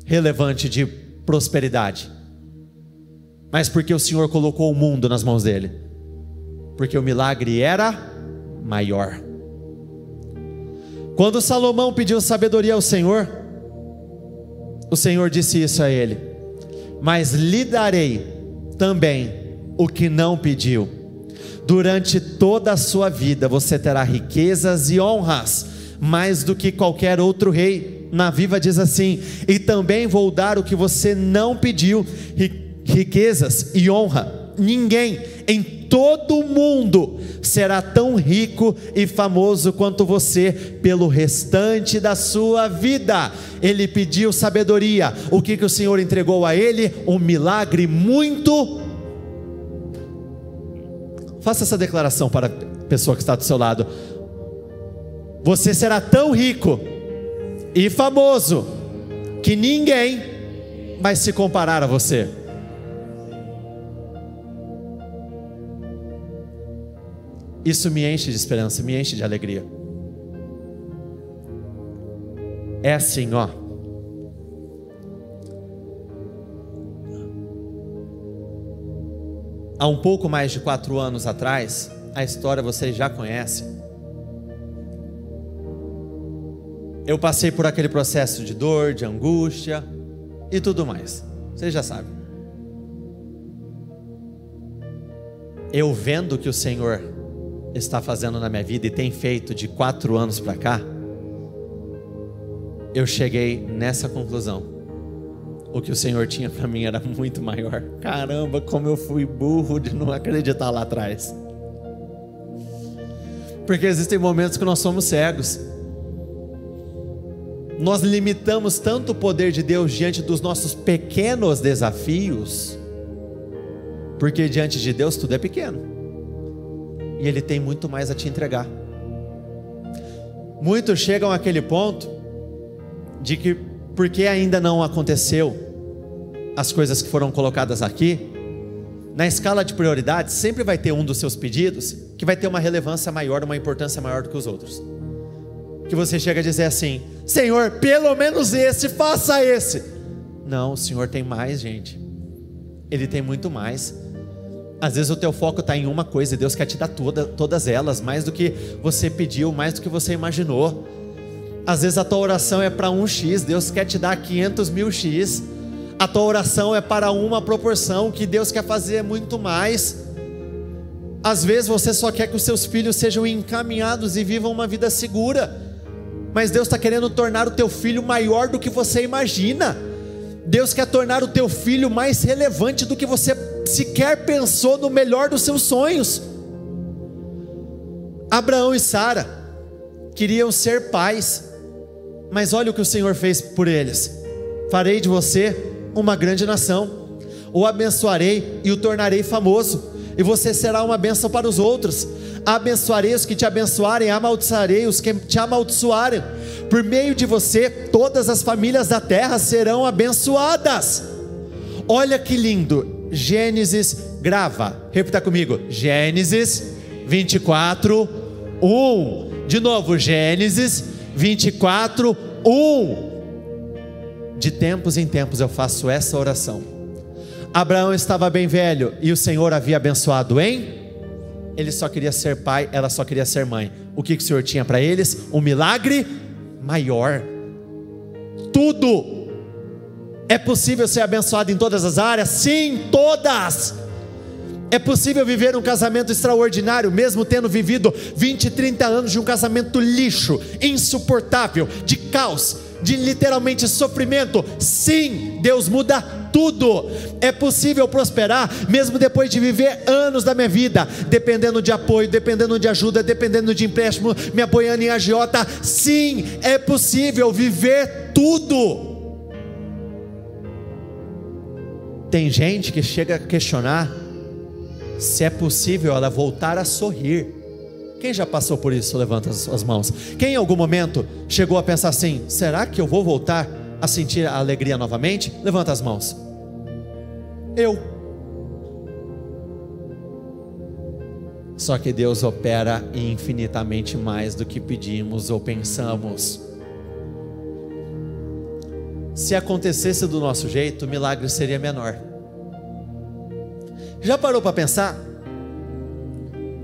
Speaker 1: relevante de prosperidade? Mas porque o Senhor colocou o mundo nas mãos dele? Porque o milagre era maior. Quando Salomão pediu sabedoria ao Senhor, o Senhor disse isso a ele: mas lhe darei também o que não pediu. Durante toda a sua vida você terá riquezas e honras, mais do que qualquer outro rei. Na Viva diz assim: e também vou dar o que você não pediu, riquezas e honra. Ninguém em todo o mundo será tão rico e famoso quanto você pelo restante da sua vida. Ele pediu sabedoria. O que o Senhor entregou a ele? Um milagre muito. Faça essa declaração para a pessoa que está do seu lado. Você será tão rico e famoso que ninguém vai se comparar a você. Isso me enche de esperança, me enche de alegria. É assim, ó. Há um pouco mais de 4 anos atrás, a história vocês já conhecem. Eu passei por aquele processo de dor, de angústia e tudo mais. Vocês já sabem. Eu vendo o que o Senhor está fazendo na minha vida e tem feito de 4 anos para cá, eu cheguei nessa conclusão: o que o Senhor tinha para mim era muito maior. Caramba, como eu fui burro de não acreditar lá atrás. Porque existem momentos que nós somos cegos. Nós limitamos tanto o poder de Deus diante dos nossos pequenos desafios, porque diante de Deus tudo é pequeno, e Ele tem muito mais a te entregar. Muitos chegam àquele ponto de que, porque ainda não aconteceu as coisas que foram colocadas aqui, na escala de prioridades sempre vai ter um dos seus pedidos que vai ter uma relevância maior, uma importância maior do que os outros, que você chega a dizer assim: Senhor, pelo menos esse, faça esse. Não, o Senhor tem mais, gente. Ele tem muito mais. Às vezes o teu foco está em uma coisa e Deus quer te dar todas elas, mais do que você pediu, mais do que você imaginou. Às vezes a tua oração é para 1x, Deus quer te dar 500.000x. A tua oração é para uma proporção, que Deus quer fazer muito mais. Às vezes você só quer que os seus filhos sejam encaminhados e vivam uma vida segura, mas Deus está querendo tornar o teu filho maior do que você imagina. Deus quer tornar o teu filho mais relevante do que você sequer pensou, no melhor dos seus sonhos. Abraão e Sara queriam ser pais, mas olha o que o Senhor fez por eles: farei de você uma grande nação, o abençoarei e o tornarei famoso, e você será uma bênção para os outros. Abençoarei os que te abençoarem, amaldiçoarei os que te amaldiçoarem. Por meio de você, todas as famílias da terra serão abençoadas. Olha que lindo. Gênesis, grava, repita comigo: Gênesis 24, 1. De novo, Gênesis 24, 1. De tempos em tempos eu faço essa oração. Abraão estava bem velho e o Senhor havia abençoado ele só queria ser pai, ela só queria ser mãe. O que o Senhor tinha para eles? Um milagre maior. Tudo. É possível ser abençoado em todas as áreas? Sim, todas. É possível viver um casamento extraordinário, mesmo tendo vivido 20, 30 anos de um casamento lixo, insuportável, de caos, de literalmente sofrimento. Sim, Deus muda tudo. É possível prosperar mesmo depois de viver anos da minha vida dependendo de apoio, dependendo de ajuda, dependendo de empréstimo, me apoiando em agiota. Sim, é possível viver tudo. Tem gente que chega a questionar se é possível ela voltar a sorrir. Quem já passou por isso? Levanta as suas mãos. Quem em algum momento chegou a pensar assim: será que eu vou voltar a sentir a alegria novamente? Levanta as mãos. Eu. Só que Deus opera infinitamente mais do que pedimos ou pensamos. Se acontecesse do nosso jeito, o milagre seria menor. Já parou para pensar?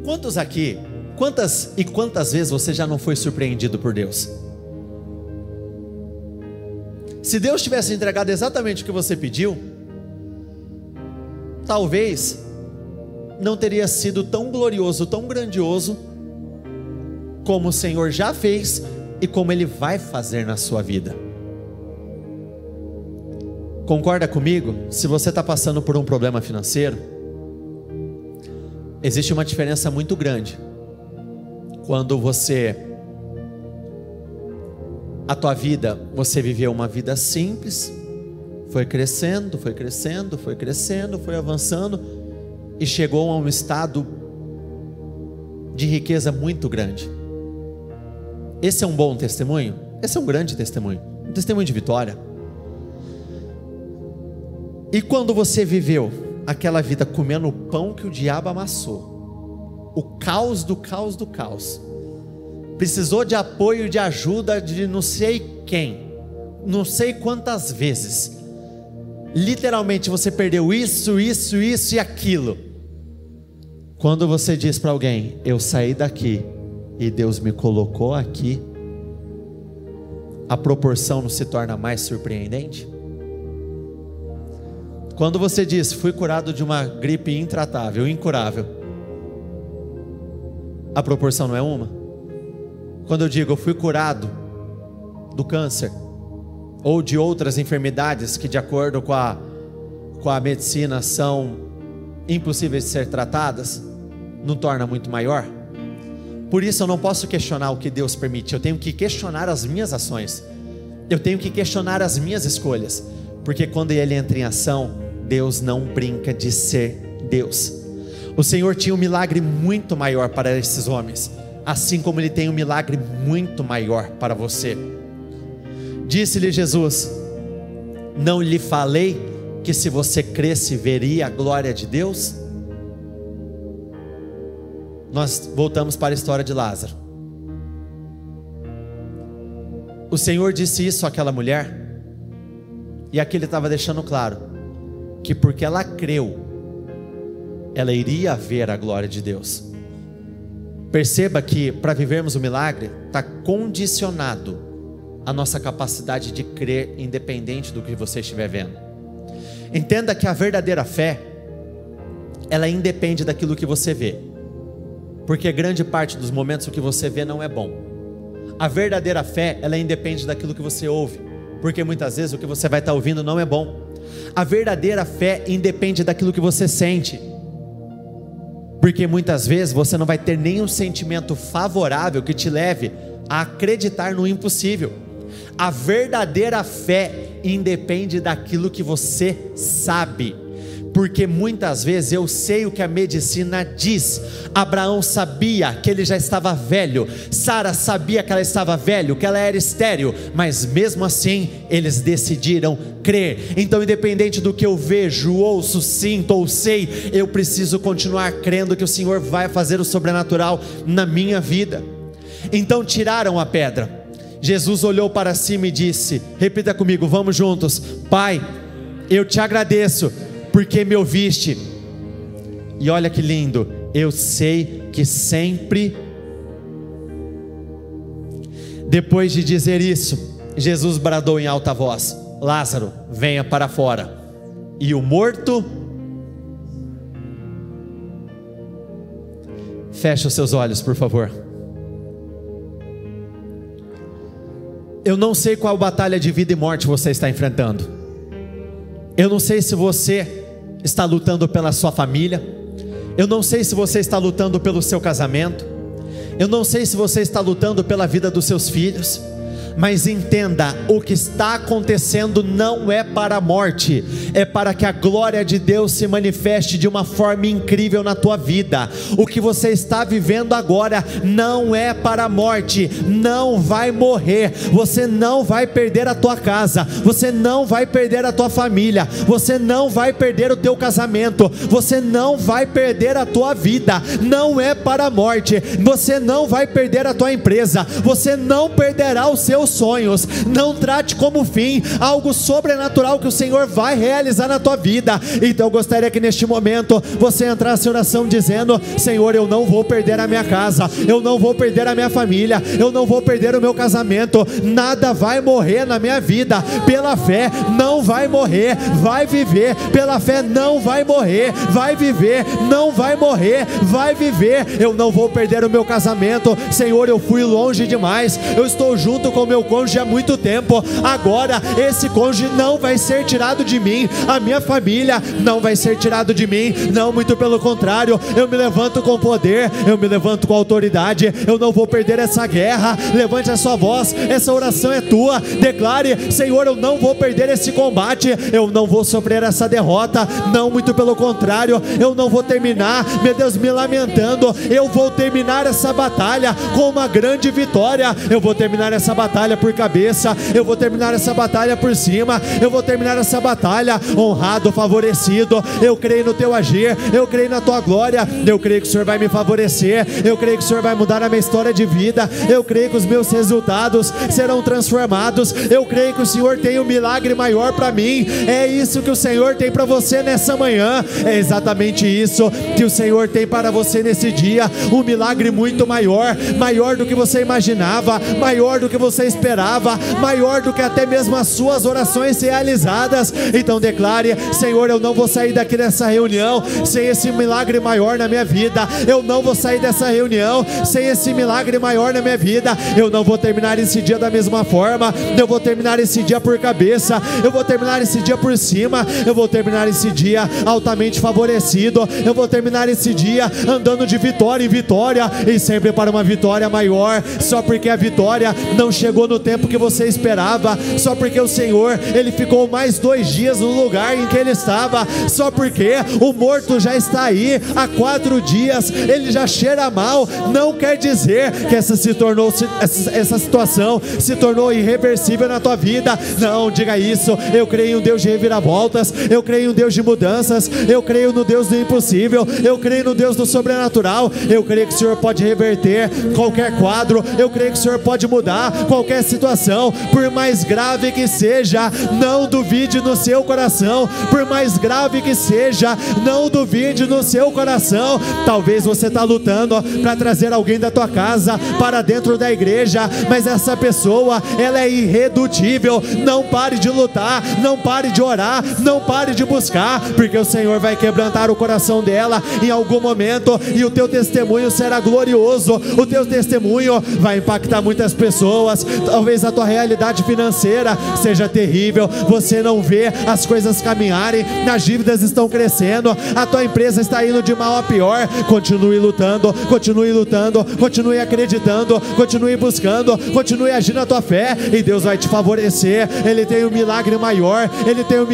Speaker 1: Quantos aqui, quantas vezes você já não foi surpreendido por Deus? Se Deus tivesse entregado exatamente o que você pediu, talvez não teria sido tão glorioso, tão grandioso, como o Senhor já fez e como Ele vai fazer na sua vida. Concorda comigo? Se você está passando por um problema financeiro, existe uma diferença muito grande quando a tua vida, você viveu uma vida simples, foi crescendo, foi crescendo, foi crescendo, foi avançando e chegou a um estado de riqueza muito grande. Esse é um bom testemunho? Esse é um grande testemunho, um testemunho de vitória. E quando você viveu aquela vida comendo o pão que o diabo amassou, o caos do caos do caos, precisou de apoio, de ajuda de não sei quem, não sei quantas vezes, literalmente você perdeu isso e aquilo. Quando você diz para alguém, eu saí daqui e Deus me colocou aqui, a proporção não se torna mais surpreendente? Quando você diz, fui curado de uma gripe intratável, incurável, a proporção não é uma? Quando eu digo, eu fui curado do câncer, ou de outras enfermidades que de acordo com a medicina são impossíveis de ser tratadas, não torna muito maior? Por isso eu não posso questionar o que Deus permite, eu tenho que questionar as minhas ações, eu tenho que questionar as minhas escolhas, porque quando Ele entra em ação, Deus não brinca de ser Deus. O Senhor tinha um milagre muito maior para esses homens, assim como Ele tem um milagre muito maior para você. Disse-lhe Jesus, não lhe falei que se você cresce veria a glória de Deus? Nós voltamos para a história de Lázaro. O Senhor disse isso àquela mulher, e aqui Ele estava deixando claro, que porque ela creu, ela iria ver a glória de Deus. Perceba que para vivermos o milagre, está condicionado a nossa capacidade de crer, independente do que você estiver vendo. Entenda que a verdadeira fé, ela independe daquilo que você vê, porque grande parte dos momentos o que você vê não é bom. A verdadeira fé, ela independe daquilo que você ouve, porque muitas vezes o que você vai estar ouvindo não é bom. A verdadeira fé independe daquilo que você sente, porque muitas vezes você não vai ter nenhum sentimento favorável que te leve a acreditar no impossível. A verdadeira fé independe daquilo que você sabe, porque muitas vezes eu sei o que a medicina diz. Abraão sabia que ele já estava velho, Sara sabia que ela estava velha, que ela era estéril, mas mesmo assim eles decidiram crer. Então, independente do que eu vejo, ouço, sinto ou sei, eu preciso continuar crendo que o Senhor vai fazer o sobrenatural na minha vida. Então tiraram a pedra. Jesus olhou para cima e disse, repita comigo, vamos juntos: Pai, eu te agradeço porque me ouviste. E olha que lindo, eu sei que sempre. Depois de dizer isso, Jesus bradou em alta voz: Lázaro, venha para fora. E o morto, feche os seus olhos, por favor. Eu não sei qual batalha de vida e morte você está enfrentando. Eu não sei se você está lutando pela sua família. Eu não sei se você está lutando pelo seu casamento. Eu não sei se você está lutando pela vida dos seus filhos. Mas entenda, o que está acontecendo não é para a morte, é para que a glória de Deus se manifeste de uma forma incrível na tua vida. O que você está vivendo agora não é para a morte, não vai morrer, você não vai perder a tua casa, você não vai perder a tua família, você não vai perder o teu casamento, você não vai perder a tua vida, não é para a morte, você não vai perder a tua empresa, você não perderá os seus sonhos. Não trate como fim algo sobrenatural que o Senhor vai realizar na tua vida. Então eu gostaria que neste momento você entrasse em oração dizendo: Senhor, eu não vou perder a minha casa, eu não vou perder a minha família, eu não vou perder o meu casamento, nada vai morrer na minha vida. Pela fé não vai morrer, vai viver. Pela fé não vai morrer, vai viver. Não vai morrer, vai viver. Eu não vou perder o meu casamento. Senhor, eu fui longe demais, eu estou junto com o meu meu cônjuge há muito tempo. Agora esse cônjuge não vai ser tirado de mim, a minha família não vai ser tirado de mim, não, muito pelo contrário, eu me levanto com poder, eu me levanto com autoridade, eu não vou perder essa guerra. Levante a sua voz, essa oração é tua, declare: Senhor, eu não vou perder esse combate, eu não vou sofrer essa derrota, não, muito pelo contrário, eu não vou terminar, meu Deus, me lamentando, eu vou terminar essa batalha com uma grande vitória, eu vou terminar essa batalha por cabeça, eu vou terminar essa batalha por cima, eu vou terminar essa batalha honrado, favorecido. Eu creio no teu agir, eu creio na tua glória, eu creio que o Senhor vai me favorecer, eu creio que o Senhor vai mudar a minha história de vida, eu creio que os meus resultados serão transformados, eu creio que o Senhor tem um milagre maior para mim. É isso que o Senhor tem para você nessa manhã, é exatamente isso que o Senhor tem para você nesse dia, um milagre muito maior, maior do que você imaginava, maior do que você esperava, maior do que até mesmo as suas orações realizadas. Então declare: Senhor, eu não vou sair daqui dessa reunião sem esse milagre maior na minha vida, eu não vou sair dessa reunião sem esse milagre maior na minha vida, eu não vou terminar esse dia da mesma forma, eu vou terminar esse dia por cabeça, eu vou terminar esse dia por cima, eu vou terminar esse dia altamente favorecido, eu vou terminar esse dia andando de vitória em vitória, e sempre para uma vitória maior, só porque a vitória não chegou no tempo que você esperava, só porque o Senhor, Ele ficou mais 2 dias no lugar em que Ele estava, só porque o morto já está aí há 4 dias, ele já cheira mal, não quer dizer que essa situação se tornou irreversível na tua vida. Não, diga isso: eu creio em um Deus de reviravoltas, eu creio em um Deus de mudanças, eu creio no Deus do impossível, eu creio no Deus do sobrenatural, eu creio que o Senhor pode reverter qualquer quadro, eu creio que o Senhor pode mudar qualquer situação, por mais grave que seja, não duvide no seu coração, por mais grave que seja, não duvide no seu coração. Talvez você está lutando para trazer alguém da tua casa para dentro da igreja, mas essa pessoa, ela é irredutível. Não pare de lutar, não pare de orar, não pare de buscar, porque o Senhor vai quebrantar o coração dela em algum momento, e o teu testemunho será glorioso, o teu testemunho vai impactar muitas pessoas. Talvez a tua realidade financeira seja terrível, você não vê as coisas caminharem, as dívidas estão crescendo, a tua empresa está indo de mal a pior. Continue lutando, continue acreditando, continue buscando, continue agindo na tua fé, e Deus vai te favorecer. Ele tem um milagre maior, Ele tem um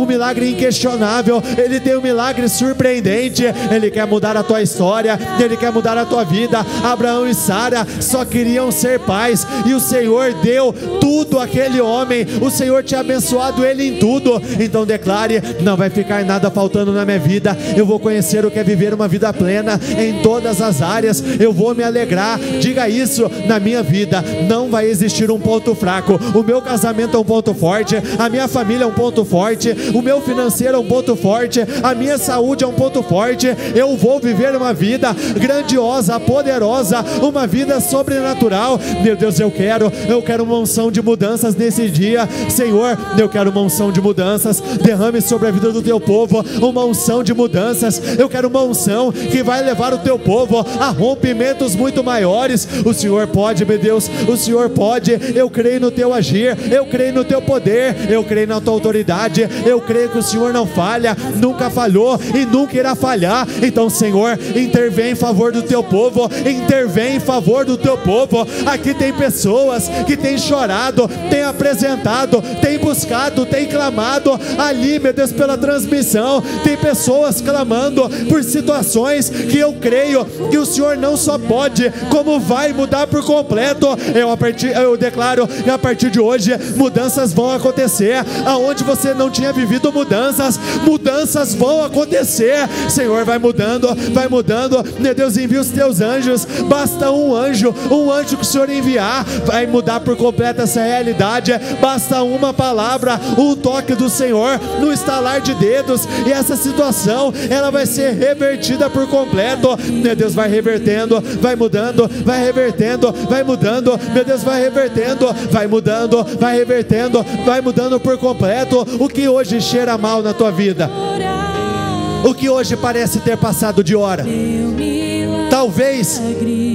Speaker 1: milagre inquestionável, Ele tem um milagre surpreendente. Ele quer mudar a tua história, Ele quer mudar a tua vida. Abraão e Sara só queriam ser pais, e o Senhor deu tudo àquele homem, o Senhor tinha abençoado ele em tudo. Então declare: não vai ficar nada faltando na minha vida, eu vou conhecer o que é viver uma vida plena em todas as áreas, eu vou me alegrar. Diga isso: na minha vida não vai existir um ponto fraco, o meu casamento é um ponto forte, a minha família é um ponto forte, o meu financeiro é um ponto forte, a minha saúde é um ponto forte. Eu vou viver uma vida grandiosa, poderosa, uma vida sobrenatural. Meu Deus, eu quero uma unção de mudanças nesse dia. Senhor, eu quero uma unção de mudanças, derrame sobre a vida do teu povo uma unção de mudanças. Eu quero uma unção que vai levar o teu povo a rompimentos muito maiores. O Senhor pode, meu Deus, o Senhor pode. Eu creio no teu agir, eu creio no teu poder, eu creio na tua autoridade, eu creio que o Senhor não falha, nunca falhou e nunca irá falhar. Então, Senhor, intervém em favor do teu povo, intervém em favor do teu povo. Aqui tem pessoas que têm chorado, têm apresentado, têm buscado, têm clamado. Ali, meu Deus, pela transmissão, tem pessoas clamando por situações que eu creio que o Senhor não só pode, como vai mudar por completo. Eu declaro que a partir de hoje mudanças vão acontecer. Aonde você não tinha vivido mudanças vão acontecer. Senhor, vai mudando, meu Deus, envia os teus anjos. Basta um anjo que o Senhor enviar, vai mudar por completo essa realidade. Basta uma palavra, um toque do Senhor, no estalar de dedos, e essa situação, ela vai ser revertida por completo. Meu Deus, vai revertendo, vai mudando, vai revertendo, vai mudando. Meu Deus, vai revertendo, vai mudando, vai revertendo, vai mudando por completo. O que hoje cheira mal na tua vida, o que hoje parece ter passado de hora, Talvez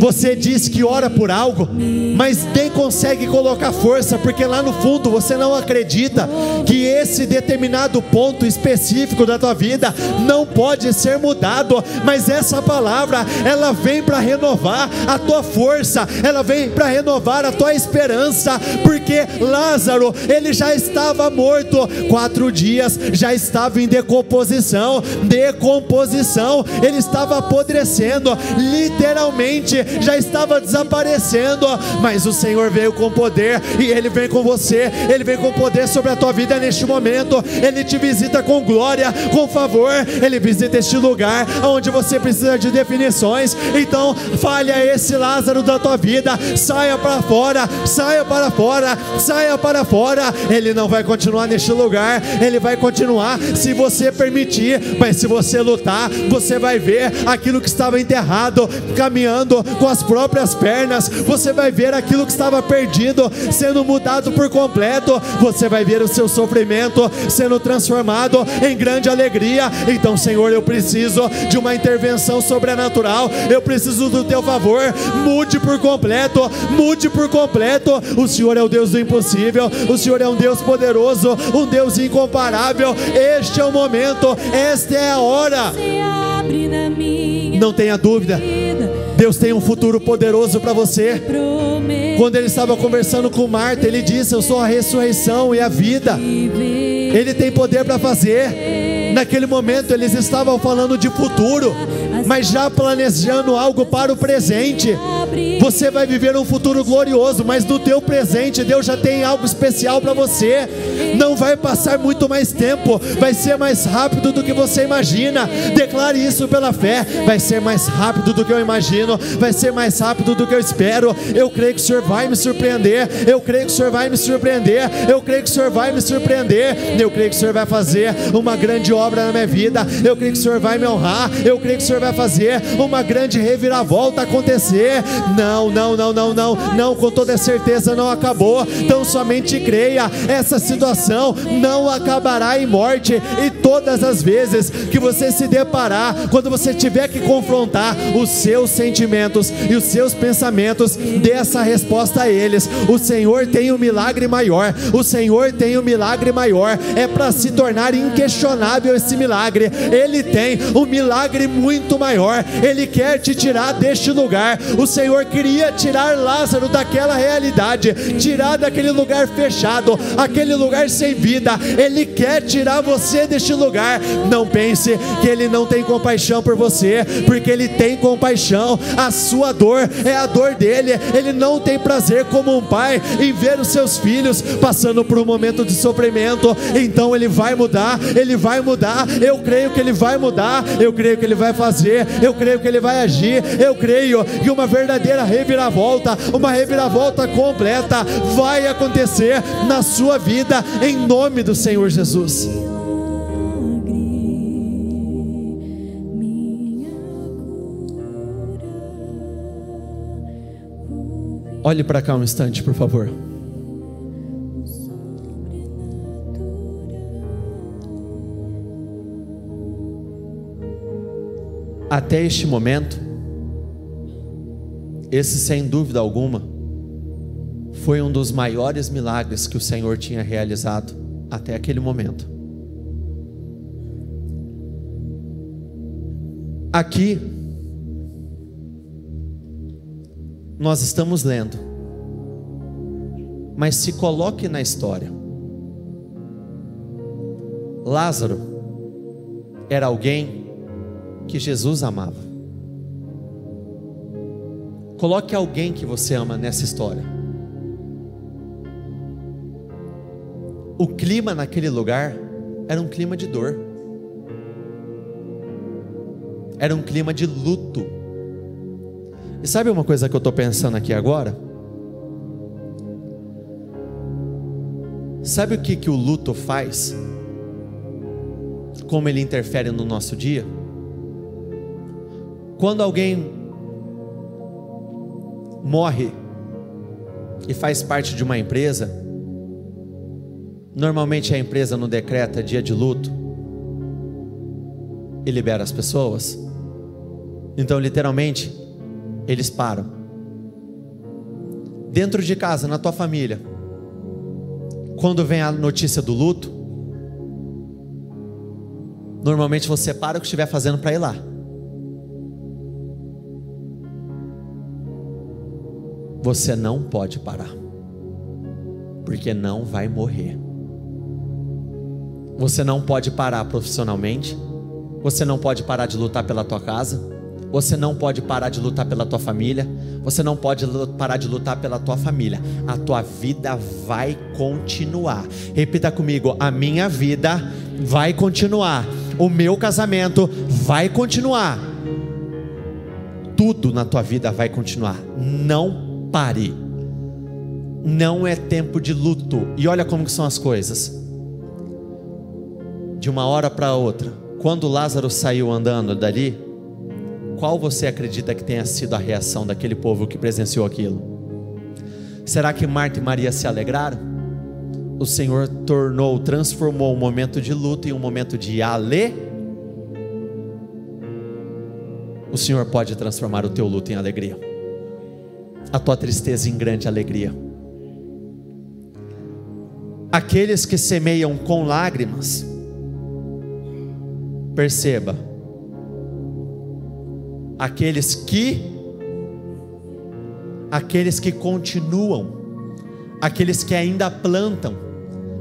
Speaker 1: você diz que ora por algo, mas nem consegue colocar força, porque lá no fundo você não acredita que esse determinado ponto específico da tua vida não pode ser mudado. Mas essa palavra, ela vem para renovar a tua força, ela vem para renovar a tua esperança, porque Lázaro, ele já estava morto, 4 dias, já estava em decomposição, ele estava apodrecendo, literalmente já estava desaparecendo. Mas o Senhor veio com poder, e Ele vem com você, Ele vem com poder sobre a tua vida neste momento. Ele te visita com glória, com favor, Ele visita este lugar onde você precisa de definições. Então fale a esse Lázaro da tua vida: saia para fora, saia para fora, saia para fora. Ele não vai continuar neste lugar, ele vai continuar se você permitir. Mas se você lutar, você vai ver aquilo que estava enterrado caminhando com as próprias pernas. Você vai ver aquilo que estava perdido sendo mudado por completo. Você vai ver o seu sofrimento sendo transformado em grande alegria. Então, Senhor, eu preciso de uma intervenção sobrenatural, eu preciso do teu favor. Mude por completo, mude por completo. O Senhor é o Deus do impossível, o Senhor é um Deus poderoso, um Deus incomparável. Este é o momento, esta é a hora. Não tenha dúvida, Deus tem um futuro poderoso para você. Quando ele estava conversando com Marta, ele disse: eu sou a ressurreição e a vida. Ele tem poder para fazer. Naquele momento eles estavam falando de futuro, mas já planejando algo para o presente. Você vai viver um futuro glorioso, mas no teu presente Deus já tem algo especial para você. Não vai passar muito mais tempo, vai ser mais rápido do que você imagina. Declare isso pela fé: vai ser mais rápido do que eu imagino, vai ser mais rápido do que eu espero. Eu creio que o Senhor vai me surpreender, eu creio que o Senhor vai me surpreender, eu creio que o Senhor vai me surpreender, eu creio que o Senhor vai fazer uma grande obra na minha vida, eu creio que o Senhor vai me honrar, eu creio que o Senhor vai fazer uma grande reviravolta acontecer. Não, com toda certeza não acabou. Então somente creia, essa situação não acabará em morte. E todas as vezes que você se deparar, quando você tiver que confrontar os seus sentimentos e os seus pensamentos, dê essa resposta a eles: o Senhor tem um milagre maior, o Senhor tem um milagre maior. É para se tornar inquestionável esse milagre. Ele tem um milagre muito maior, Ele quer te tirar deste lugar. O Senhor queria tirar Lázaro daquela realidade, tirar daquele lugar fechado, aquele lugar sem vida. Ele quer tirar você deste lugar. Não pense que Ele não tem compaixão por você, porque Ele tem compaixão. A sua dor é a dor dele. Ele não tem prazer como um pai em ver os seus filhos passando por um momento de sofrimento. Então Ele vai mudar, Ele vai mudar. Eu creio que Ele vai mudar, eu creio que Ele vai fazer, eu creio que Ele vai agir. Eu creio que uma verdadeira reviravolta, uma reviravolta completa vai acontecer na sua vida, em nome do Senhor Jesus. Olhe para cá um instante, por favor. Até este momento, esse, sem dúvida alguma, foi um dos maiores milagres que o Senhor tinha realizado até aquele momento. Aqui nós estamos lendo, mas se coloque na história. Lázaro era alguém que Jesus amava. Coloque alguém que você ama nessa história. O clima naquele lugar era um clima de dor, era um clima de luto. E sabe uma coisa que eu estou pensando aqui agora? Sabe o que o luto faz? Como ele interfere no nosso dia? Quando alguém morre e faz parte de uma empresa, normalmente a empresa não decreta dia de luto e libera as pessoas. Então literalmente eles param. Dentro de casa, na tua família, quando vem a notícia do luto, normalmente você para o que estiver fazendo para ir lá. Você não pode parar, porque não vai morrer. Você não pode parar profissionalmente, você não pode parar de lutar pela tua casa, você não pode parar de lutar pela tua família, você não pode parar de lutar pela tua família. A tua vida vai continuar. Repita comigo: a minha vida vai continuar, o meu casamento vai continuar, tudo na tua vida vai continuar. Não pare. Não é tempo de luto. E olha como que são as coisas. De uma hora para outra, quando Lázaro saiu andando dali, qual você acredita que tenha sido a reação daquele povo que presenciou aquilo? Será que Marta e Maria se alegraram? O Senhor transformou um momento de luto em um momento de O Senhor pode transformar o teu luto em alegria, a tua tristeza em grande alegria. Aqueles que semeiam com lágrimas, perceba, aqueles que continuam, aqueles que ainda plantam,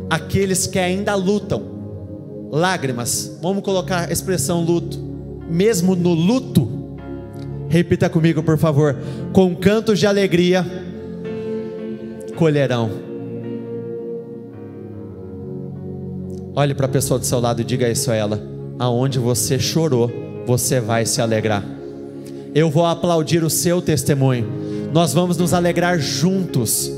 Speaker 1: aqueles que ainda lutam. Lágrimas, vamos colocar a expressão luto, mesmo no luto, repita comigo por favor: com cantos de alegria colherão. Olhe para a pessoa do seu lado e diga isso a ela: aonde você chorou, você vai se alegrar. Eu vou aplaudir o seu testemunho, nós vamos nos alegrar juntos,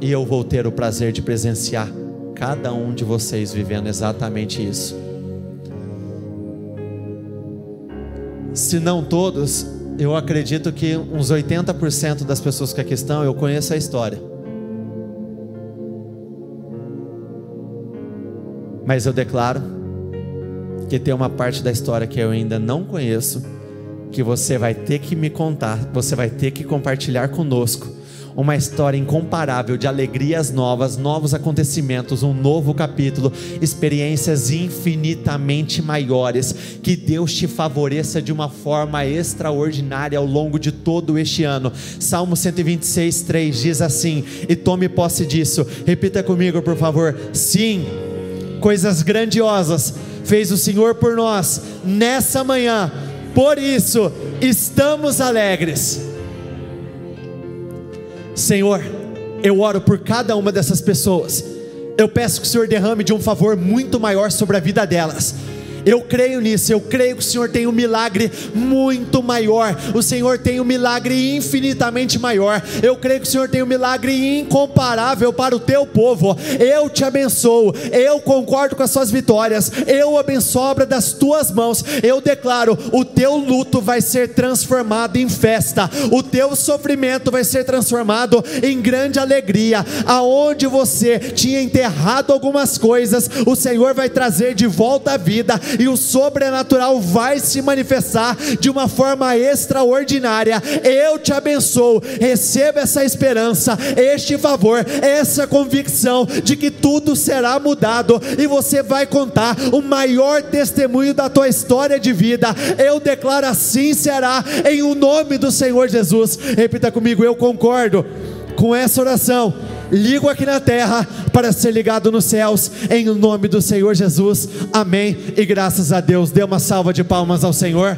Speaker 1: e eu vou ter o prazer de presenciar cada um de vocês vivendo exatamente isso. Se não todos, eu acredito que uns 80% das pessoas que aqui estão, eu conheço a história, mas eu declaro que tem uma parte da história que eu ainda não conheço, que você vai ter que me contar, você vai ter que compartilhar conosco, uma história incomparável de alegrias novas, novos acontecimentos, um novo capítulo, experiências infinitamente maiores. Que Deus te favoreça de uma forma extraordinária ao longo de todo este ano. Salmo 126:3 diz assim, e tome posse disso, repita comigo por favor: sim, coisas grandiosas fez o Senhor por nós nessa manhã, por isso estamos alegres. Senhor, eu oro por cada uma dessas pessoas, eu peço que o Senhor derrame de um favor muito maior sobre a vida delas. Eu creio nisso, eu creio que o Senhor tem um milagre muito maior, o Senhor tem um milagre infinitamente maior, eu creio que o Senhor tem um milagre incomparável para o teu povo. Eu te abençoo, eu concordo com as suas vitórias, eu abençoo a obra das tuas mãos, eu declaro: o teu luto vai ser transformado em festa, o teu sofrimento vai ser transformado em grande alegria. Aonde você tinha enterrado algumas coisas, o Senhor vai trazer de volta à vida, e o sobrenatural vai se manifestar de uma forma extraordinária. Eu te abençoo, receba essa esperança, este favor, essa convicção de que tudo será mudado, e você vai contar o maior testemunho da tua história de vida. Eu declaro: assim será, em o nome do Senhor Jesus. Repita comigo: eu concordo com essa oração, ligo aqui na terra para ser ligado nos céus, em nome do Senhor Jesus, amém, e graças a Deus. Dê uma salva de palmas ao Senhor.